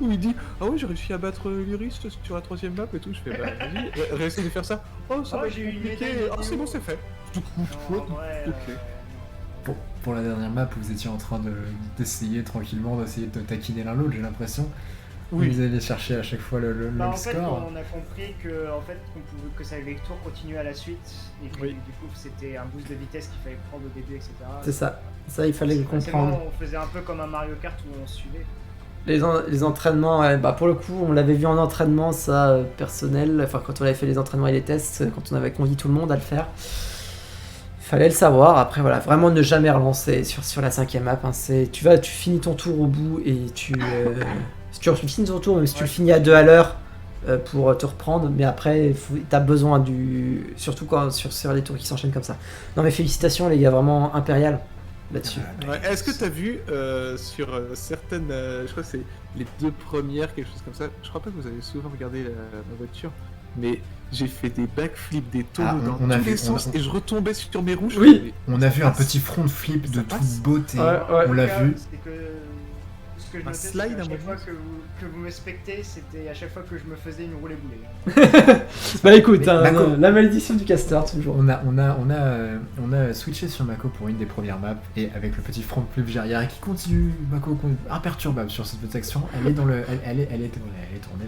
où il dit ah oui, j'ai réussi à battre Lyris sur la 3ème map et tout. Je fais bah vas-y, réussis de faire ça. Oh, ça va être compliqué. Oh, c'est bon, c'est fait. Ok. Pour la dernière map, vous étiez en train d'essayer tranquillement d'essayer de taquiner l'un l'autre, j'ai l'impression. Oui. Vous allez chercher à chaque fois le en score. fait, on a compris que ça avait tour continuer à la suite et que du coup c'était un boost de vitesse qu'il fallait prendre au début, etc. C'est ça, il fallait le comprendre. On faisait un peu comme un Mario Kart où on suivait. Les entraînements, pour le coup, on l'avait vu en entraînement, ça, personnel, enfin quand on avait fait les entraînements et les tests, quand on avait convié tout le monde à le faire. Fallait le savoir, après voilà, vraiment ne jamais relancer sur la 5ème map, hein, tu finis ton tour au bout et si tu finis ton tour, même si tu le finis à 2 à l'heure pour te reprendre, mais après t'as besoin surtout sur les tours qui s'enchaînent comme ça. Non mais félicitations les gars, vraiment impérial là-dessus. Ouais, est-ce que t'as vu sur certaines, je crois que c'est les 2 premières, quelque chose comme ça, je crois pas que vous avez souvent regardé ma voiture, mais j'ai fait des backflips, des tours dans tous les sens et je retombais sur mes roues. Oui, on a vu un petit front flip de toute beauté, on l'a vu. Ce que je notais, c'est qu'à chaque fois que vous me spectez, c'était à chaque fois que je me faisais une roulée boulée. Bah écoute, la malédiction du caster toujours. On a switché sur Mako pour une des premières maps et avec le petit front flip arrière qui continue, Mako imperturbable sur cette section, elle est tournée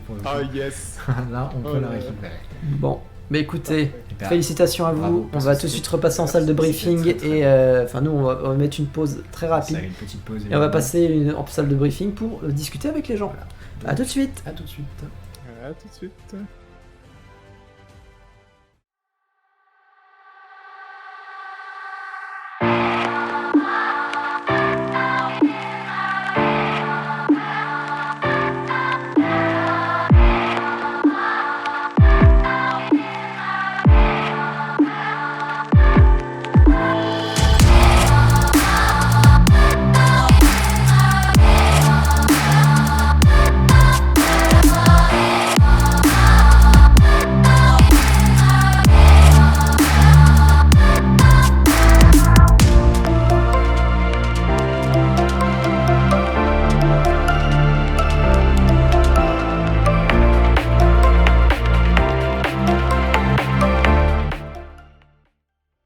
pour le coup. Ah yes. Là on peut la récupérer. Bon. Mais écoutez, félicitations à vous. Bravo, on va tout de suite repasser en salle de briefing et nous on va mettre une pause très rapide. Une petite pause. Et on va passer en salle de briefing pour discuter avec les gens. Voilà. À tout de suite. À tout de suite. À tout de suite.